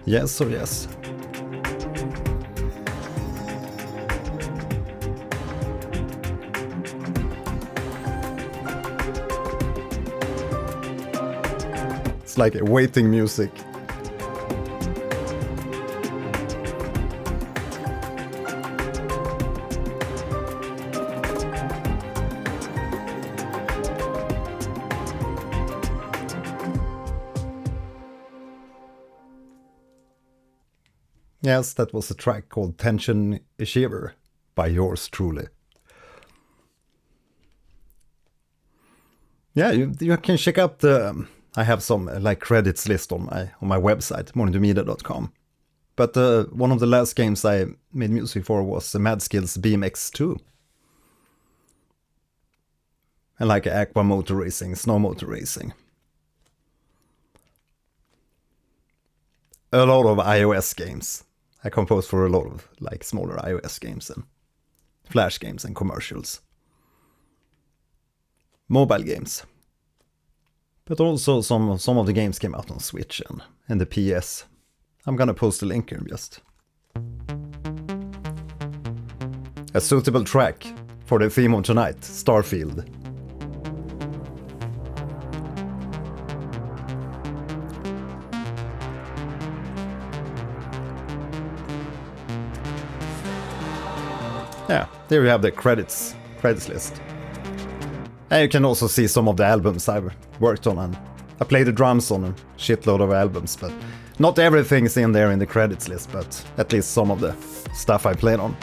Yes, oh yes. It's like waiting music. Yes, that was a track called Tension Achiever by yours truly. Yeah, you can check out the... I have some like credits list on my website, morningtomedia.com. But one of the last games I made music for was Mad Skill's BMX 2. And like aqua motor racing, snow motor racing. A lot of iOS games. I composed for a lot of like smaller iOS games and Flash games and commercials. Mobile games. But also some of the games came out on Switch and the PS. I'm gonna post a link here just. A suitable track for the theme of tonight, Starfield. Yeah, there you have the credits list. And you can also see some of the albums I've worked on, and I played the drums on a shitload of albums, but not everything's in there in the credits list, but at least some of the stuff I played on.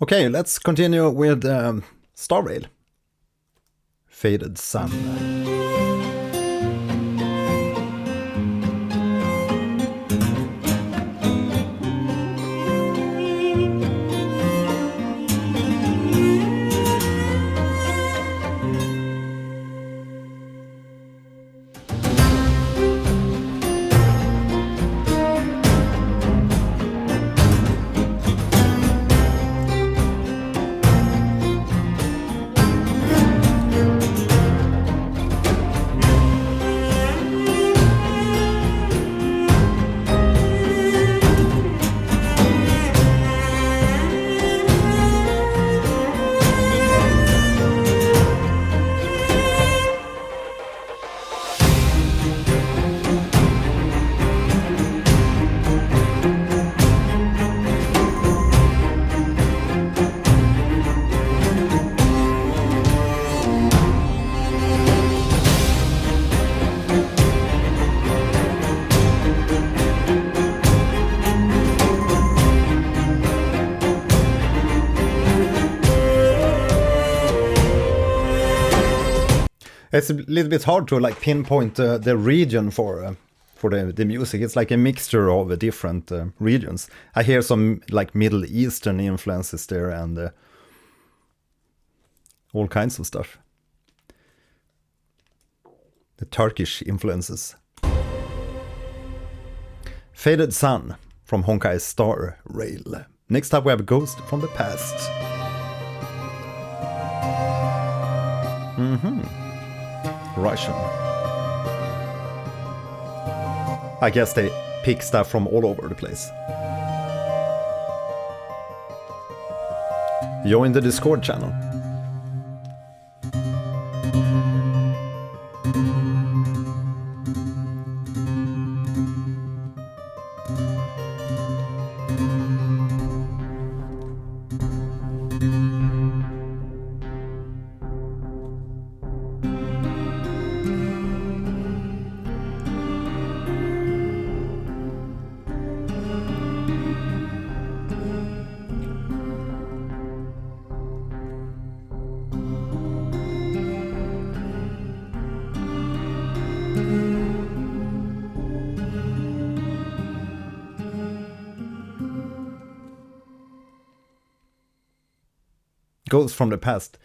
Okay, let's continue with Star Rail. Faded Sun. It's a little bit hard to like pinpoint the region for the music. It's like a mixture of different regions. I hear some like Middle Eastern influences there and all kinds of stuff. The Turkish influences. Faded Sun from Honkai Star Rail. Next up we have Ghost from the Past. Russian. I guess they pick stuff from all over the place. Join the Discord channel. Ghosts from the Past.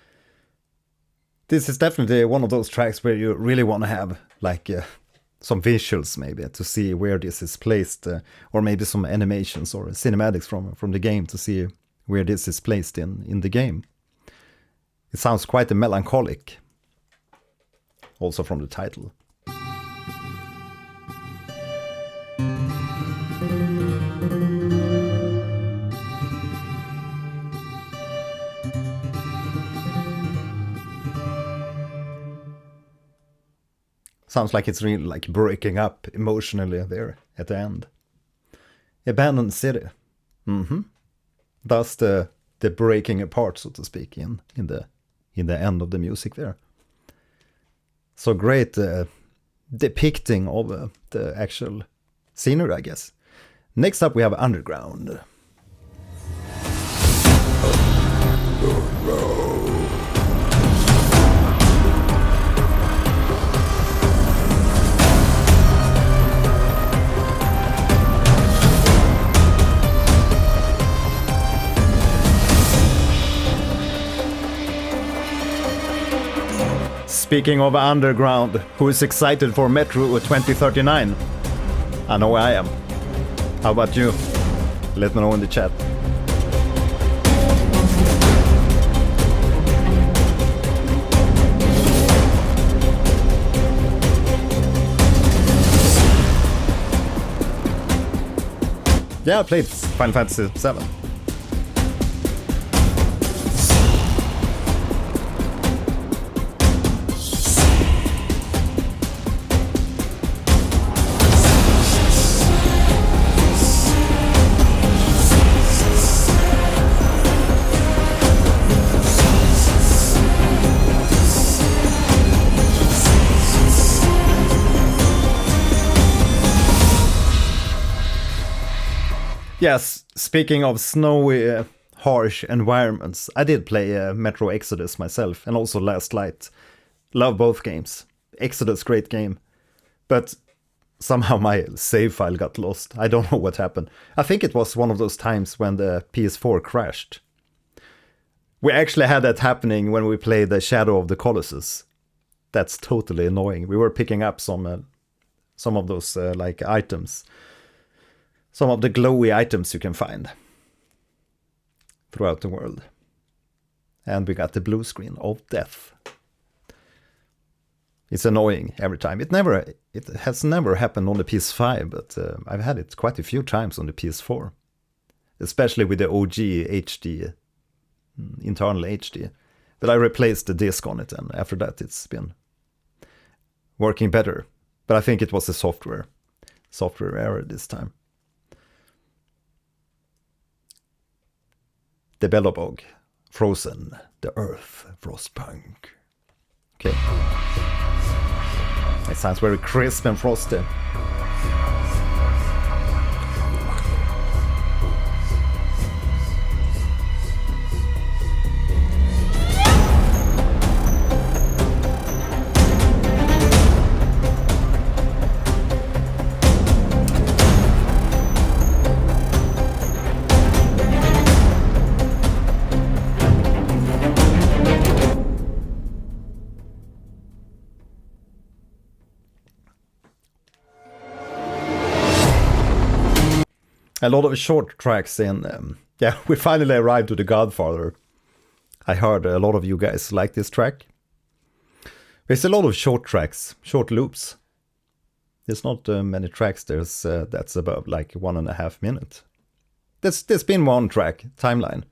This is definitely one of those tracks where you really want to have like some visuals maybe to see where this is placed, or maybe some animations or cinematics from the game to see where this is placed in the game. It sounds quite melancholic, also from the title. Sounds like it's really like breaking up emotionally there at the end. Abandoned city. That's the breaking apart, so to speak, in the end of the music there. So great depicting of the actual scenery, I guess. Next up we have Underground. Speaking of Underground, who is excited for Metro 2039? I know I am. How about you? Let me know in the chat. Yeah, I played Final Fantasy VII. Yes, speaking of snowy, harsh environments, I did play Metro Exodus myself, and also Last Light. Love both games. Exodus, great game. But somehow my save file got lost. I don't know what happened. I think it was one of those times when the PS4 crashed. We actually had that happening when we played the Shadow of the Colossus. That's totally annoying. We were picking up some of those like items. Some of the glowy items you can find throughout the world. And we got the blue screen of death. It's annoying every time. It has never happened on the PS5, but I've had it quite a few times on the PS4. Especially with the OG HD, internal HD. But I replaced the disc on it, and after that it's been working better. But I think it was a software error this time. The Bellowbog, Frozen, the Earth, Frostpunk. Okay. It sounds very crisp and frosty. A lot of short tracks in... yeah, we finally arrived to The Godfather. I heard a lot of you guys like this track. There's a lot of short tracks, short loops. There's not many tracks that's above like 1.5 minutes. There's been one track, Timeline,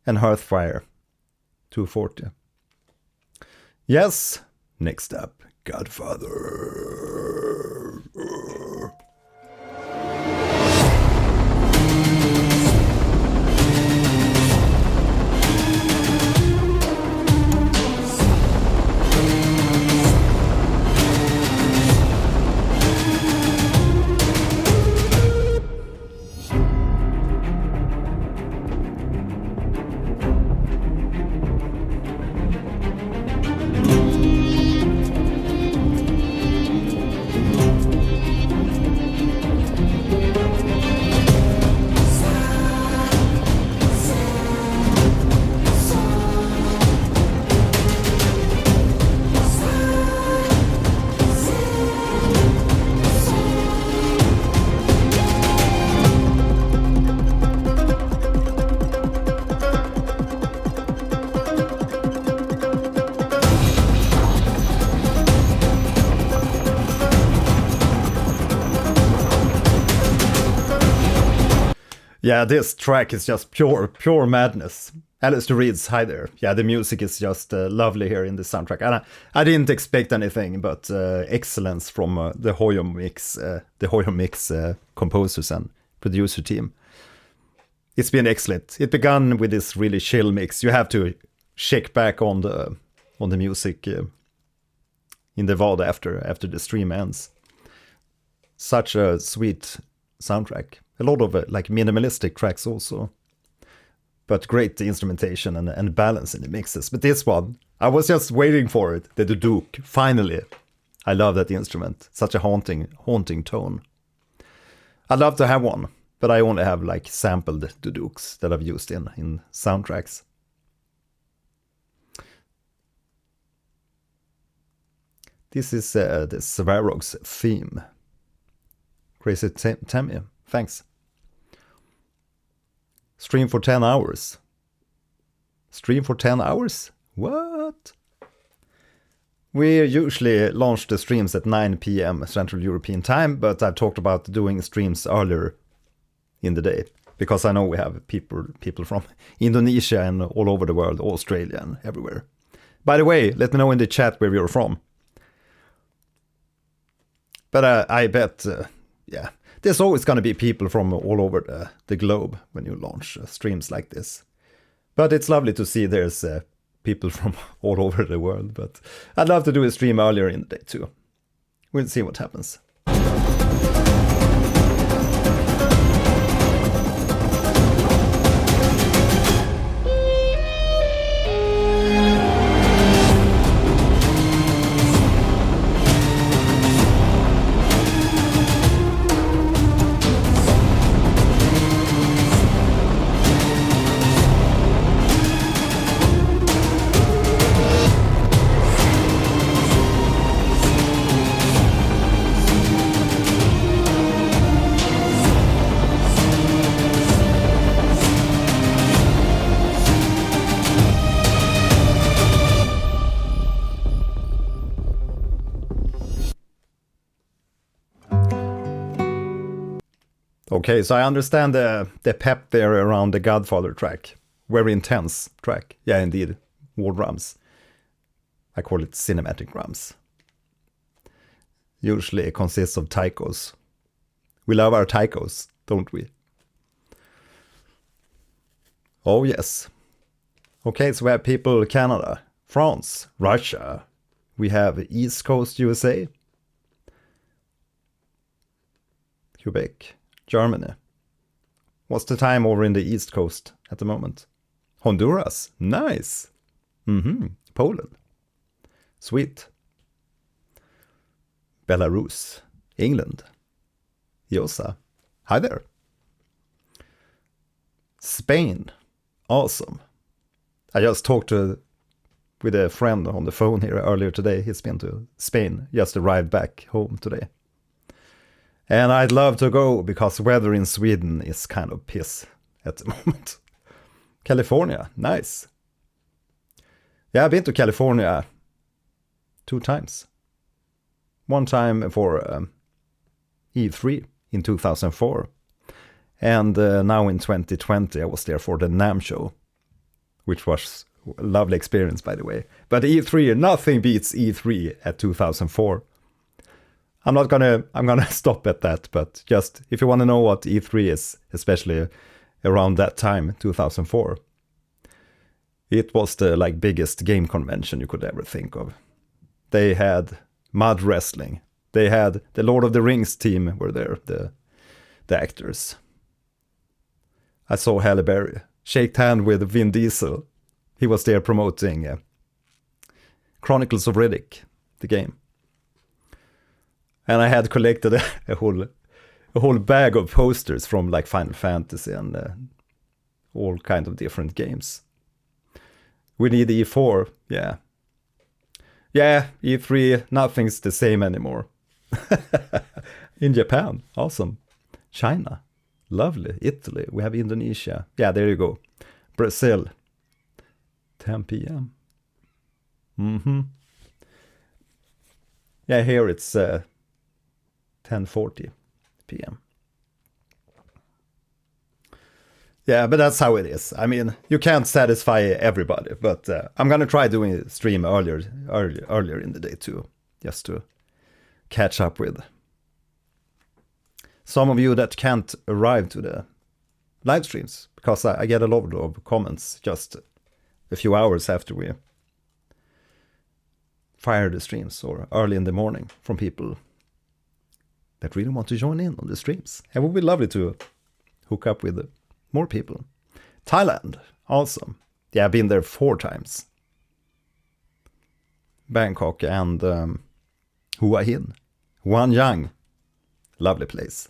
and Hearthfire, 240. Yes, next up, Godfather. Yeah, this track is just pure madness. Alistair Reed's Hi There. Yeah, the music is just lovely here in the soundtrack. And I didn't expect anything but excellence from the Hoyo Mix composers and producer team. It's been excellent. It began with this really chill mix. You have to check back on the music in the VOD after the stream ends. Such a sweet soundtrack. A lot of like minimalistic tracks also, but great instrumentation and balance in the mixes. But this one, I was just waiting for it, the duduk, finally. I love that instrument, such a haunting tone. I'd love to have one, but I only have like sampled duduks that I've used in soundtracks. This is the Svarog's theme. Crazy Tammy, thanks. Stream for 10 hours. Stream for 10 hours? What? We usually launch the streams at 9 p.m. Central European time, but I've talked about doing streams earlier in the day, because I know we have people from Indonesia and all over the world, Australia and everywhere. By the way, let me know in the chat where you're from. But I bet, yeah, there's always going to be people from all over the globe when you launch streams like this. But it's lovely to see there's people from all over the world. But I'd love to do a stream earlier in the day too. We'll see what happens. Okay, so I understand the pep there around the Godfather track. Very intense track. Yeah, indeed. War drums. I call it cinematic drums. Usually it consists of taikos. We love our taikos, don't we? Oh, yes. Okay, so we have people Canada, France, Russia. We have East Coast USA. Quebec. Germany. What's the time over in the East Coast at the moment? Honduras. Nice. Poland. Sweet. Belarus. England. Yosa. Hi there. Spain. Awesome. I just talked with a friend on the phone here earlier today. He's been to Spain. Just arrived back home today. And I'd love to go because weather in Sweden is kind of piss at the moment. California, nice. Yeah, I've been to California 2 times. One time for E3 in 2004. And now in 2020 I was there for the NAMM show, which was a lovely experience, by the way. But E3, nothing beats E3 at 2004. I'm gonna stop at that, but just if you want to know what E3 is, especially around that time, 2004, it was the biggest game convention you could ever think of. They had mud wrestling. They had the Lord of the Rings team were there, the actors. I saw Halle Berry shake hand with Vin Diesel. He was there promoting Chronicles of Riddick, the game. And I had collected a whole bag of posters from Final Fantasy and all kind of different games. We need E4, yeah. Yeah, E3, nothing's the same anymore. In Japan, awesome. China, lovely. Italy, we have Indonesia. Yeah, there you go. Brazil, 10 p.m. Yeah, here it's 10:40 p.m. Yeah, but that's how it is. I mean, you can't satisfy everybody, but I'm gonna try doing a stream earlier in the day too, just to catch up with some of you that can't arrive to the live streams, because I get a lot of comments just a few hours after we fire the streams or early in the morning from people that really want to join in on the streams. It would be lovely to hook up with more people. Thailand, awesome. Yeah, I've been there 4 times. Bangkok and Hua Hin. Hua Yang, lovely place.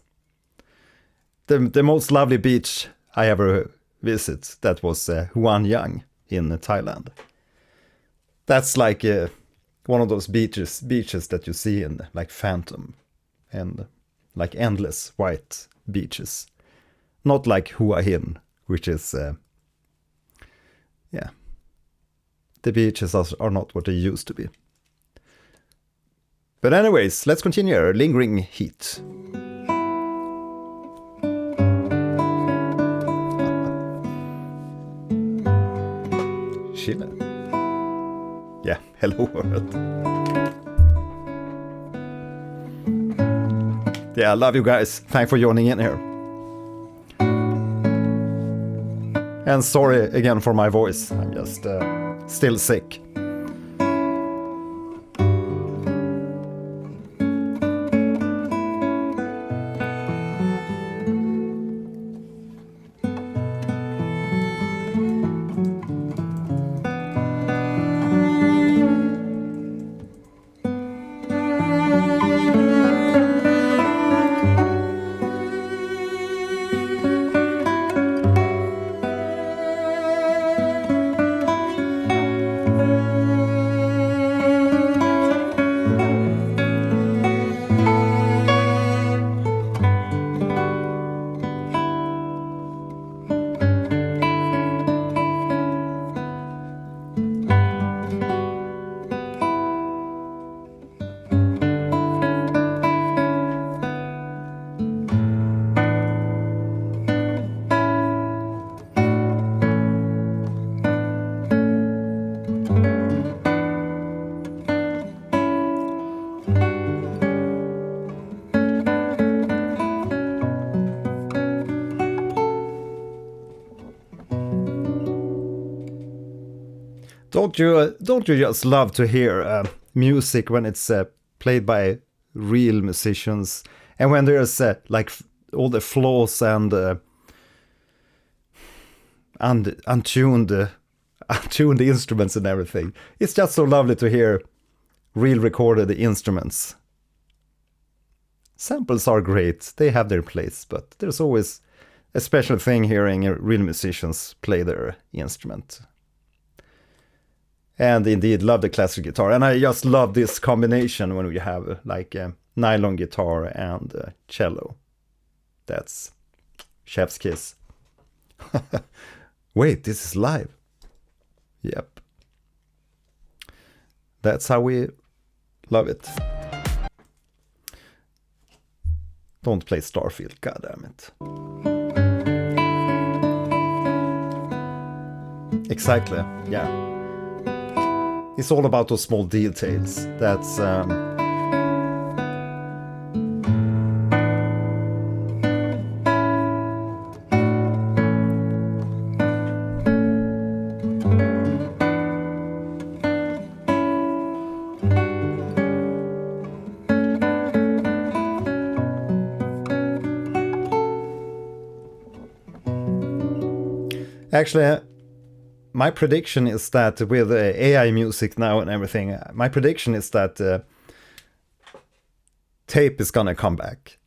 The most lovely beach I ever visited, that was Hua Yang in Thailand. That's one of those beaches that you see in Phantom, and endless white beaches. Not like Hua Hin, which is, the beaches are not what they used to be. But anyways, let's continue. Lingering Heat. Chile. Yeah, hello world. Yeah, I love you guys. Thanks for joining in here. And sorry again for my voice. I'm just still sick. Don't you just love to hear music when it's played by real musicians, and when there's all the flaws and untuned instruments and everything? It's just so lovely to hear real recorded instruments. Samples are great, they have their place, but there's always a special thing hearing real musicians play their instrument. And indeed love the classic guitar, and I just love this combination when we have nylon guitar and cello. That's chef's kiss. Wait, this is live. Yep. That's how we love it. Don't play Starfield, goddammit. Exactly, yeah. It's all about those small details. That's actually, my prediction is that with AI music now and everything, my prediction is that tape is gonna come back.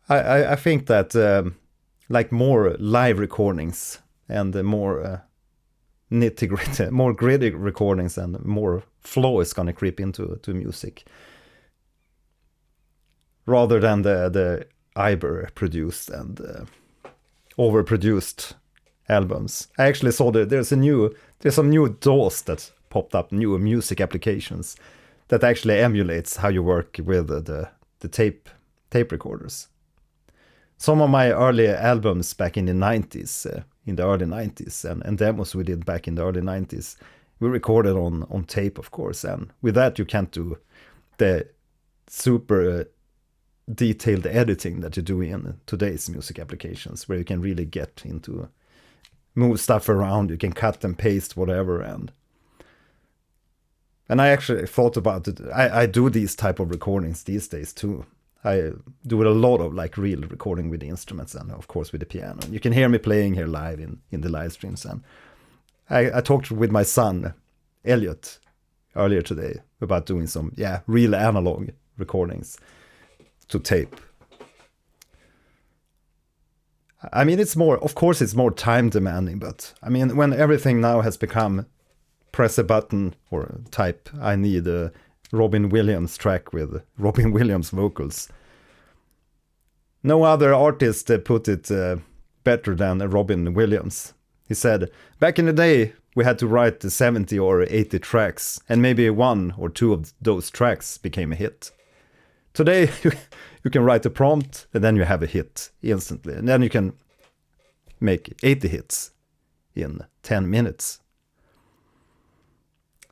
I think that like more live recordings and more nitty-gritty, more gritty recordings and more flow is gonna creep into music, rather than the Iber produced and overproduced albums. I actually saw that there's some new DAWs that popped up, new music applications that actually emulates how you work with the tape recorders. Some of my early albums back in the 90s, in the early 90s, and demos we did back in the early 90s, we recorded on tape, of course, and with that you can't do the super detailed editing that you do in today's music applications, where you can really get into move stuff around, you can cut and paste whatever, and I actually thought about it. I do these type of recordings these days too. I do a lot of like real recording with the instruments and of course with the piano. You can hear me playing here live in the live streams, and I talked with my son Elliot earlier today about doing some real analog recordings to tape. I mean, it's more time demanding, but I mean, when everything now has become press a button or type, I need a Robin Williams track with Robin Williams vocals. No other artist put it better than Robin Williams. He said, back in the day, we had to write 70 or 80 tracks, and maybe one or two of those tracks became a hit. Today, you can write a prompt, and then you have a hit instantly. And then you can make 80 hits in 10 minutes.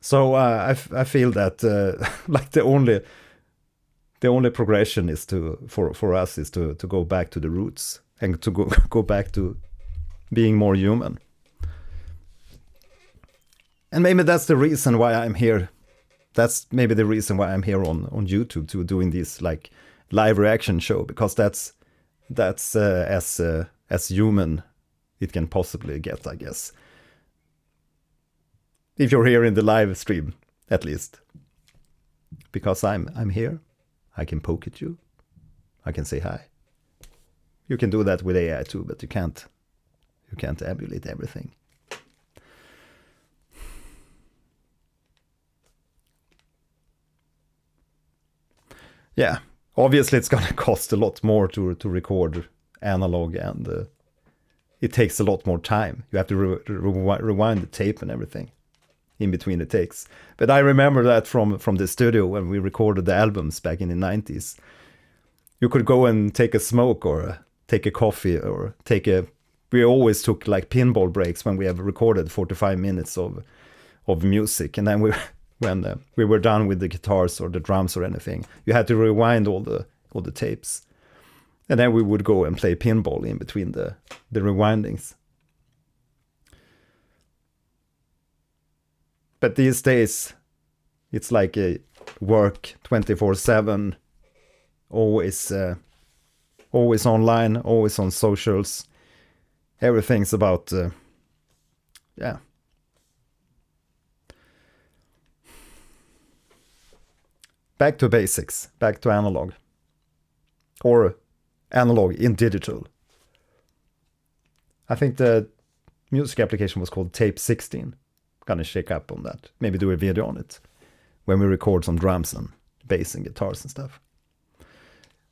So I feel that like the only progression is for us is to go back to the roots and to go back to being more human. And maybe that's the reason why I'm here. That's maybe the reason why I'm here on YouTube too, doing this like live reaction show, because that's as human it can possibly get, I guess. If you're here in the live stream, at least, because I'm here, I can poke at you, I can say hi. You can do that with AI too, but you can't emulate everything. Yeah, obviously it's gonna cost a lot more to record analog, and it takes a lot more time. You have to rewind the tape and everything in between the takes. But I remember that from the studio when we recorded the albums back in the 90s. You could go and take a smoke or take a coffee or we always took like pinball breaks when we have recorded 45 minutes of music, and then when we were done with the guitars or the drums or anything, you had to rewind all the tapes, and then we would go and play pinball in between the rewindings. But these days, it's like a work 24/7, always online, always on socials. Everything's about, back to basics, back to analog. Or analog in digital. I think the music application was called Tape 16. Gonna shake up on that. Maybe do a video on it when we record some drums and bass and guitars and stuff.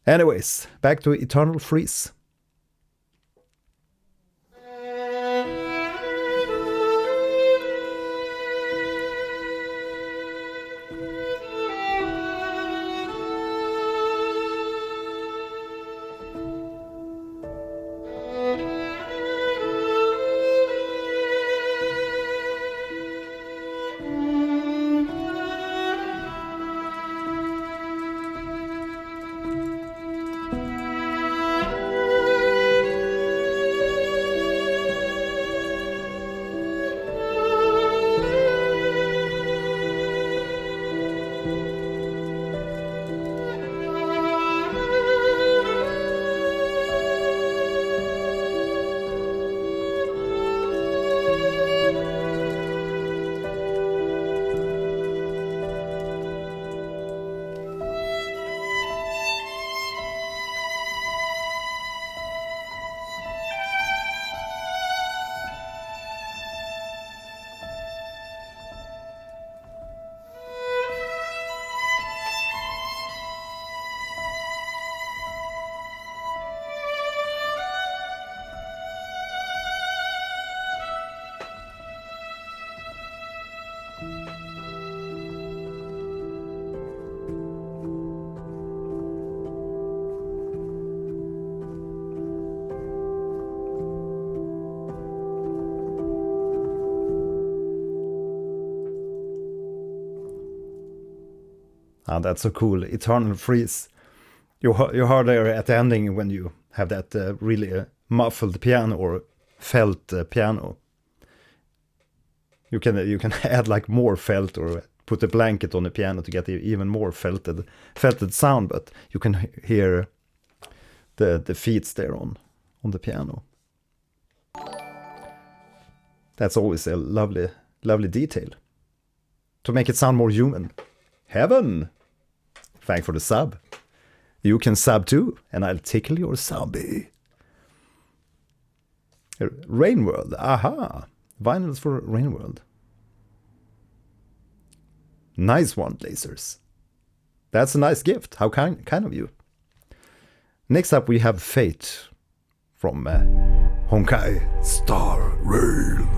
Anyways, back to Eternal Freeze. That's so cool. Eternal Freeze. You heard there at the ending when you have that really muffled piano or felt piano. You can add like more felt or put a blanket on the piano to get even more felted sound, but you can hear the feet there on the piano. That's always a lovely detail to make it sound more human. Heaven! Thanks for the sub. You can sub too, and I'll tickle your subby. Rainworld, aha! Vinyls for Rainworld. Nice one, Dlazers. That's a nice gift. How kind of you. Next up we have Fate from Honkai Star Rail.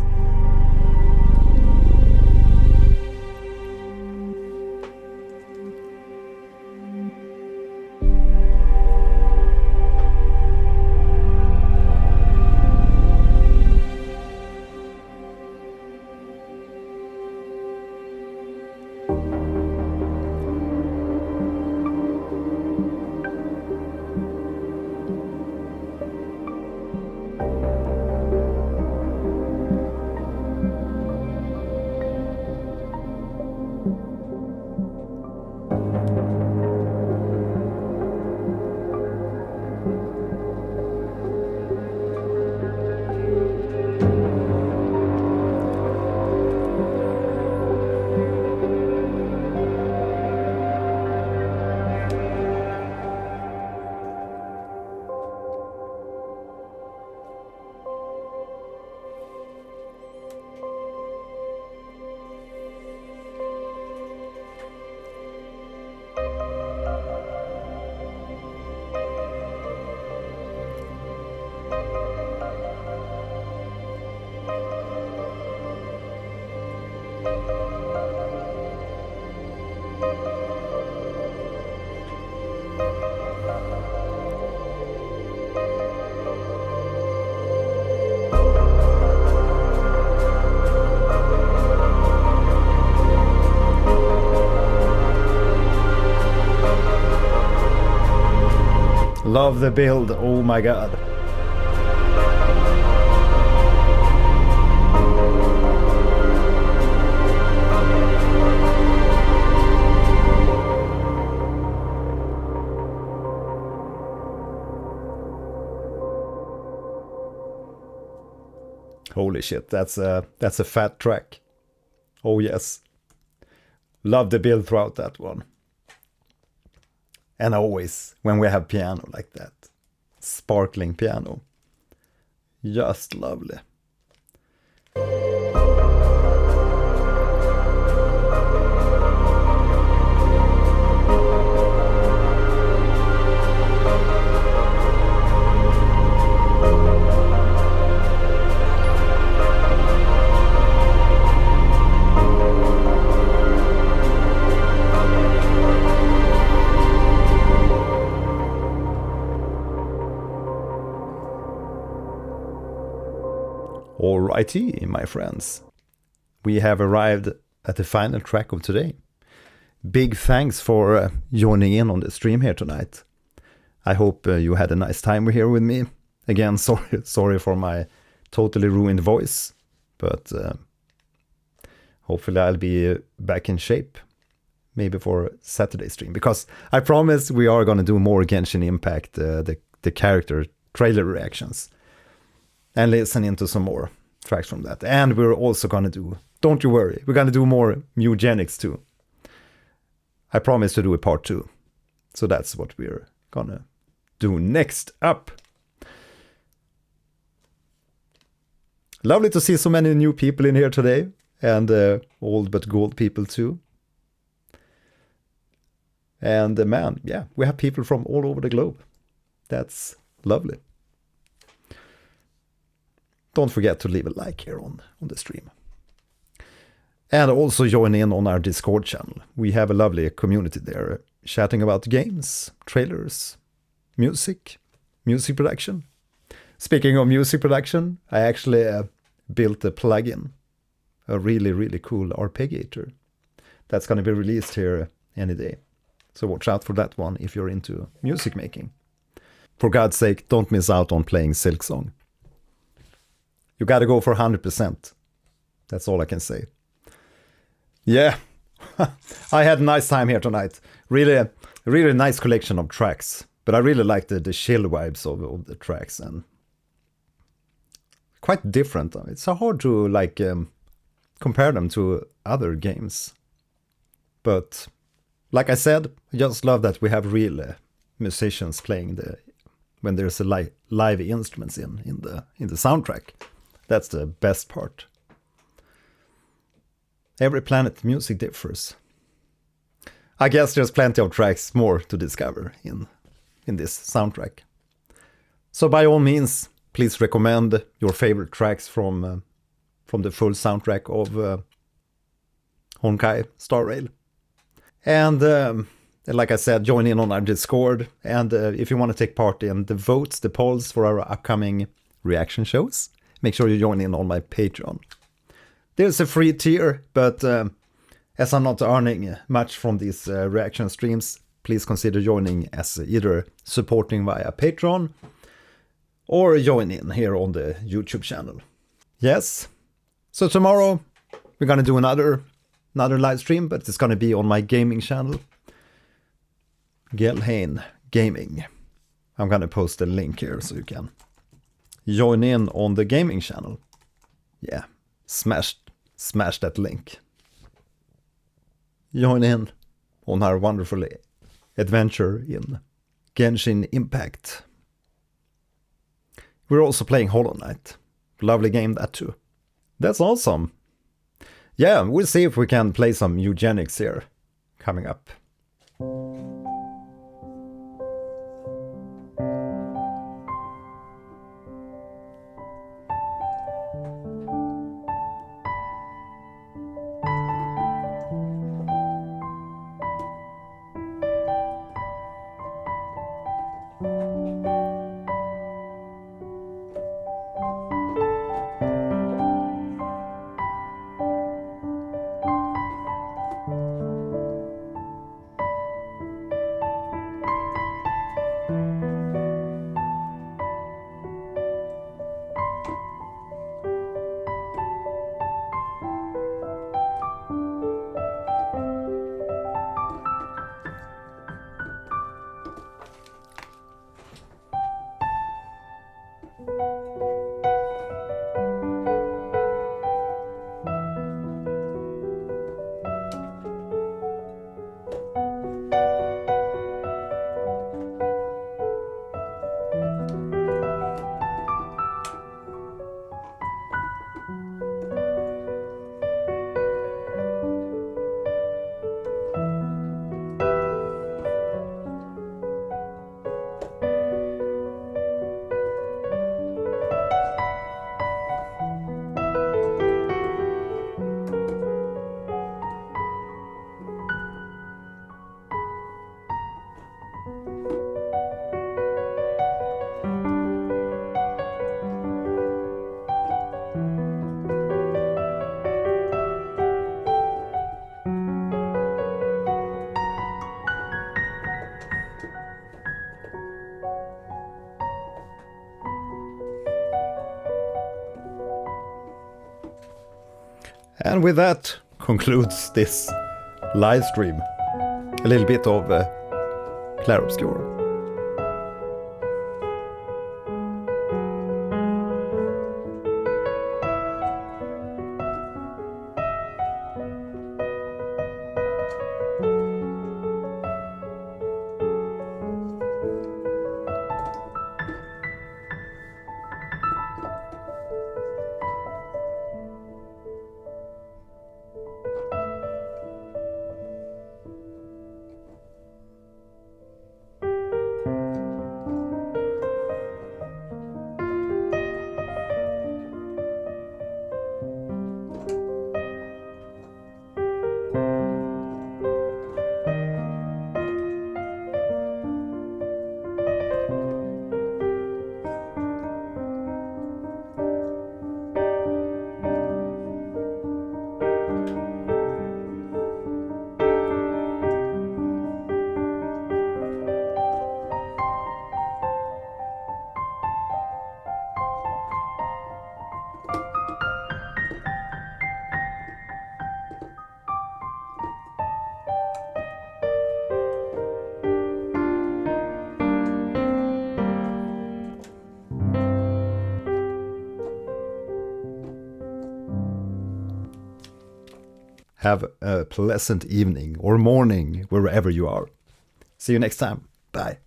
Love the build, oh my god. Holy shit, that's a fat track. Oh yes. Love the build throughout that one. And always when we have piano like that, sparkling piano, just lovely. Alrighty, my friends. We have arrived at the final track of today. Big thanks for joining in on the stream here tonight. I hope you had a nice time here with me. Again, sorry for my totally ruined voice, but hopefully I'll be back in shape, maybe for Saturday stream, because I promise we are going to do more Genshin Impact, the character trailer reactions, and listen into some more tracks from that. And we're also going to do, don't you worry, we're going to do more Mugenics too. I promise to do a part 2. So that's what we're going to do next up. Lovely to see so many new people in here today, and old but gold people too. And man, yeah, we have people from all over the globe. That's lovely. Don't forget to leave a like here on the stream. And also join in on our Discord channel. We have a lovely community there, chatting about games, trailers, music production. Speaking of music production, I actually built a plugin, a really, really cool arpeggiator. That's going to be released here any day. So watch out for that one if you're into music making. For God's sake, don't miss out on playing Silksong. You got to go for 100%. That's all I can say. Yeah, I had a nice time here tonight. Really, really nice collection of tracks. But I really like the chill vibes of the tracks, and quite different. It's so hard to compare them to other games. But like I said, I just love that we have real musicians playing when there's a live instruments in the soundtrack. That's the best part. Every planet music differs. I guess there's plenty of tracks more to discover in this soundtrack. So by all means, please recommend your favorite tracks from the full soundtrack of Honkai Star Rail. And like I said, join in on our Discord. And if you want to take part in the votes, the polls for our upcoming reaction shows, make sure you join in on my Patreon. There's a free tier, but as I'm not earning much from these reaction streams, please consider joining as either supporting via Patreon or join in here on the YouTube channel. Yes, so tomorrow we're going to do another live stream, but it's going to be on my gaming channel, Gelhain Gaming. I'm going to post a link here so you can join in on the gaming channel. Yeah, smash that link. Join in on our wonderful adventure in Genshin Impact. We're also playing Hollow Knight. Lovely game that too. That's awesome. Yeah, we'll see if we can play some eugenics here coming up. And with that concludes this live stream. A little bit of Clair Obscur. Have a pleasant evening or morning wherever you are. See you next time. Bye.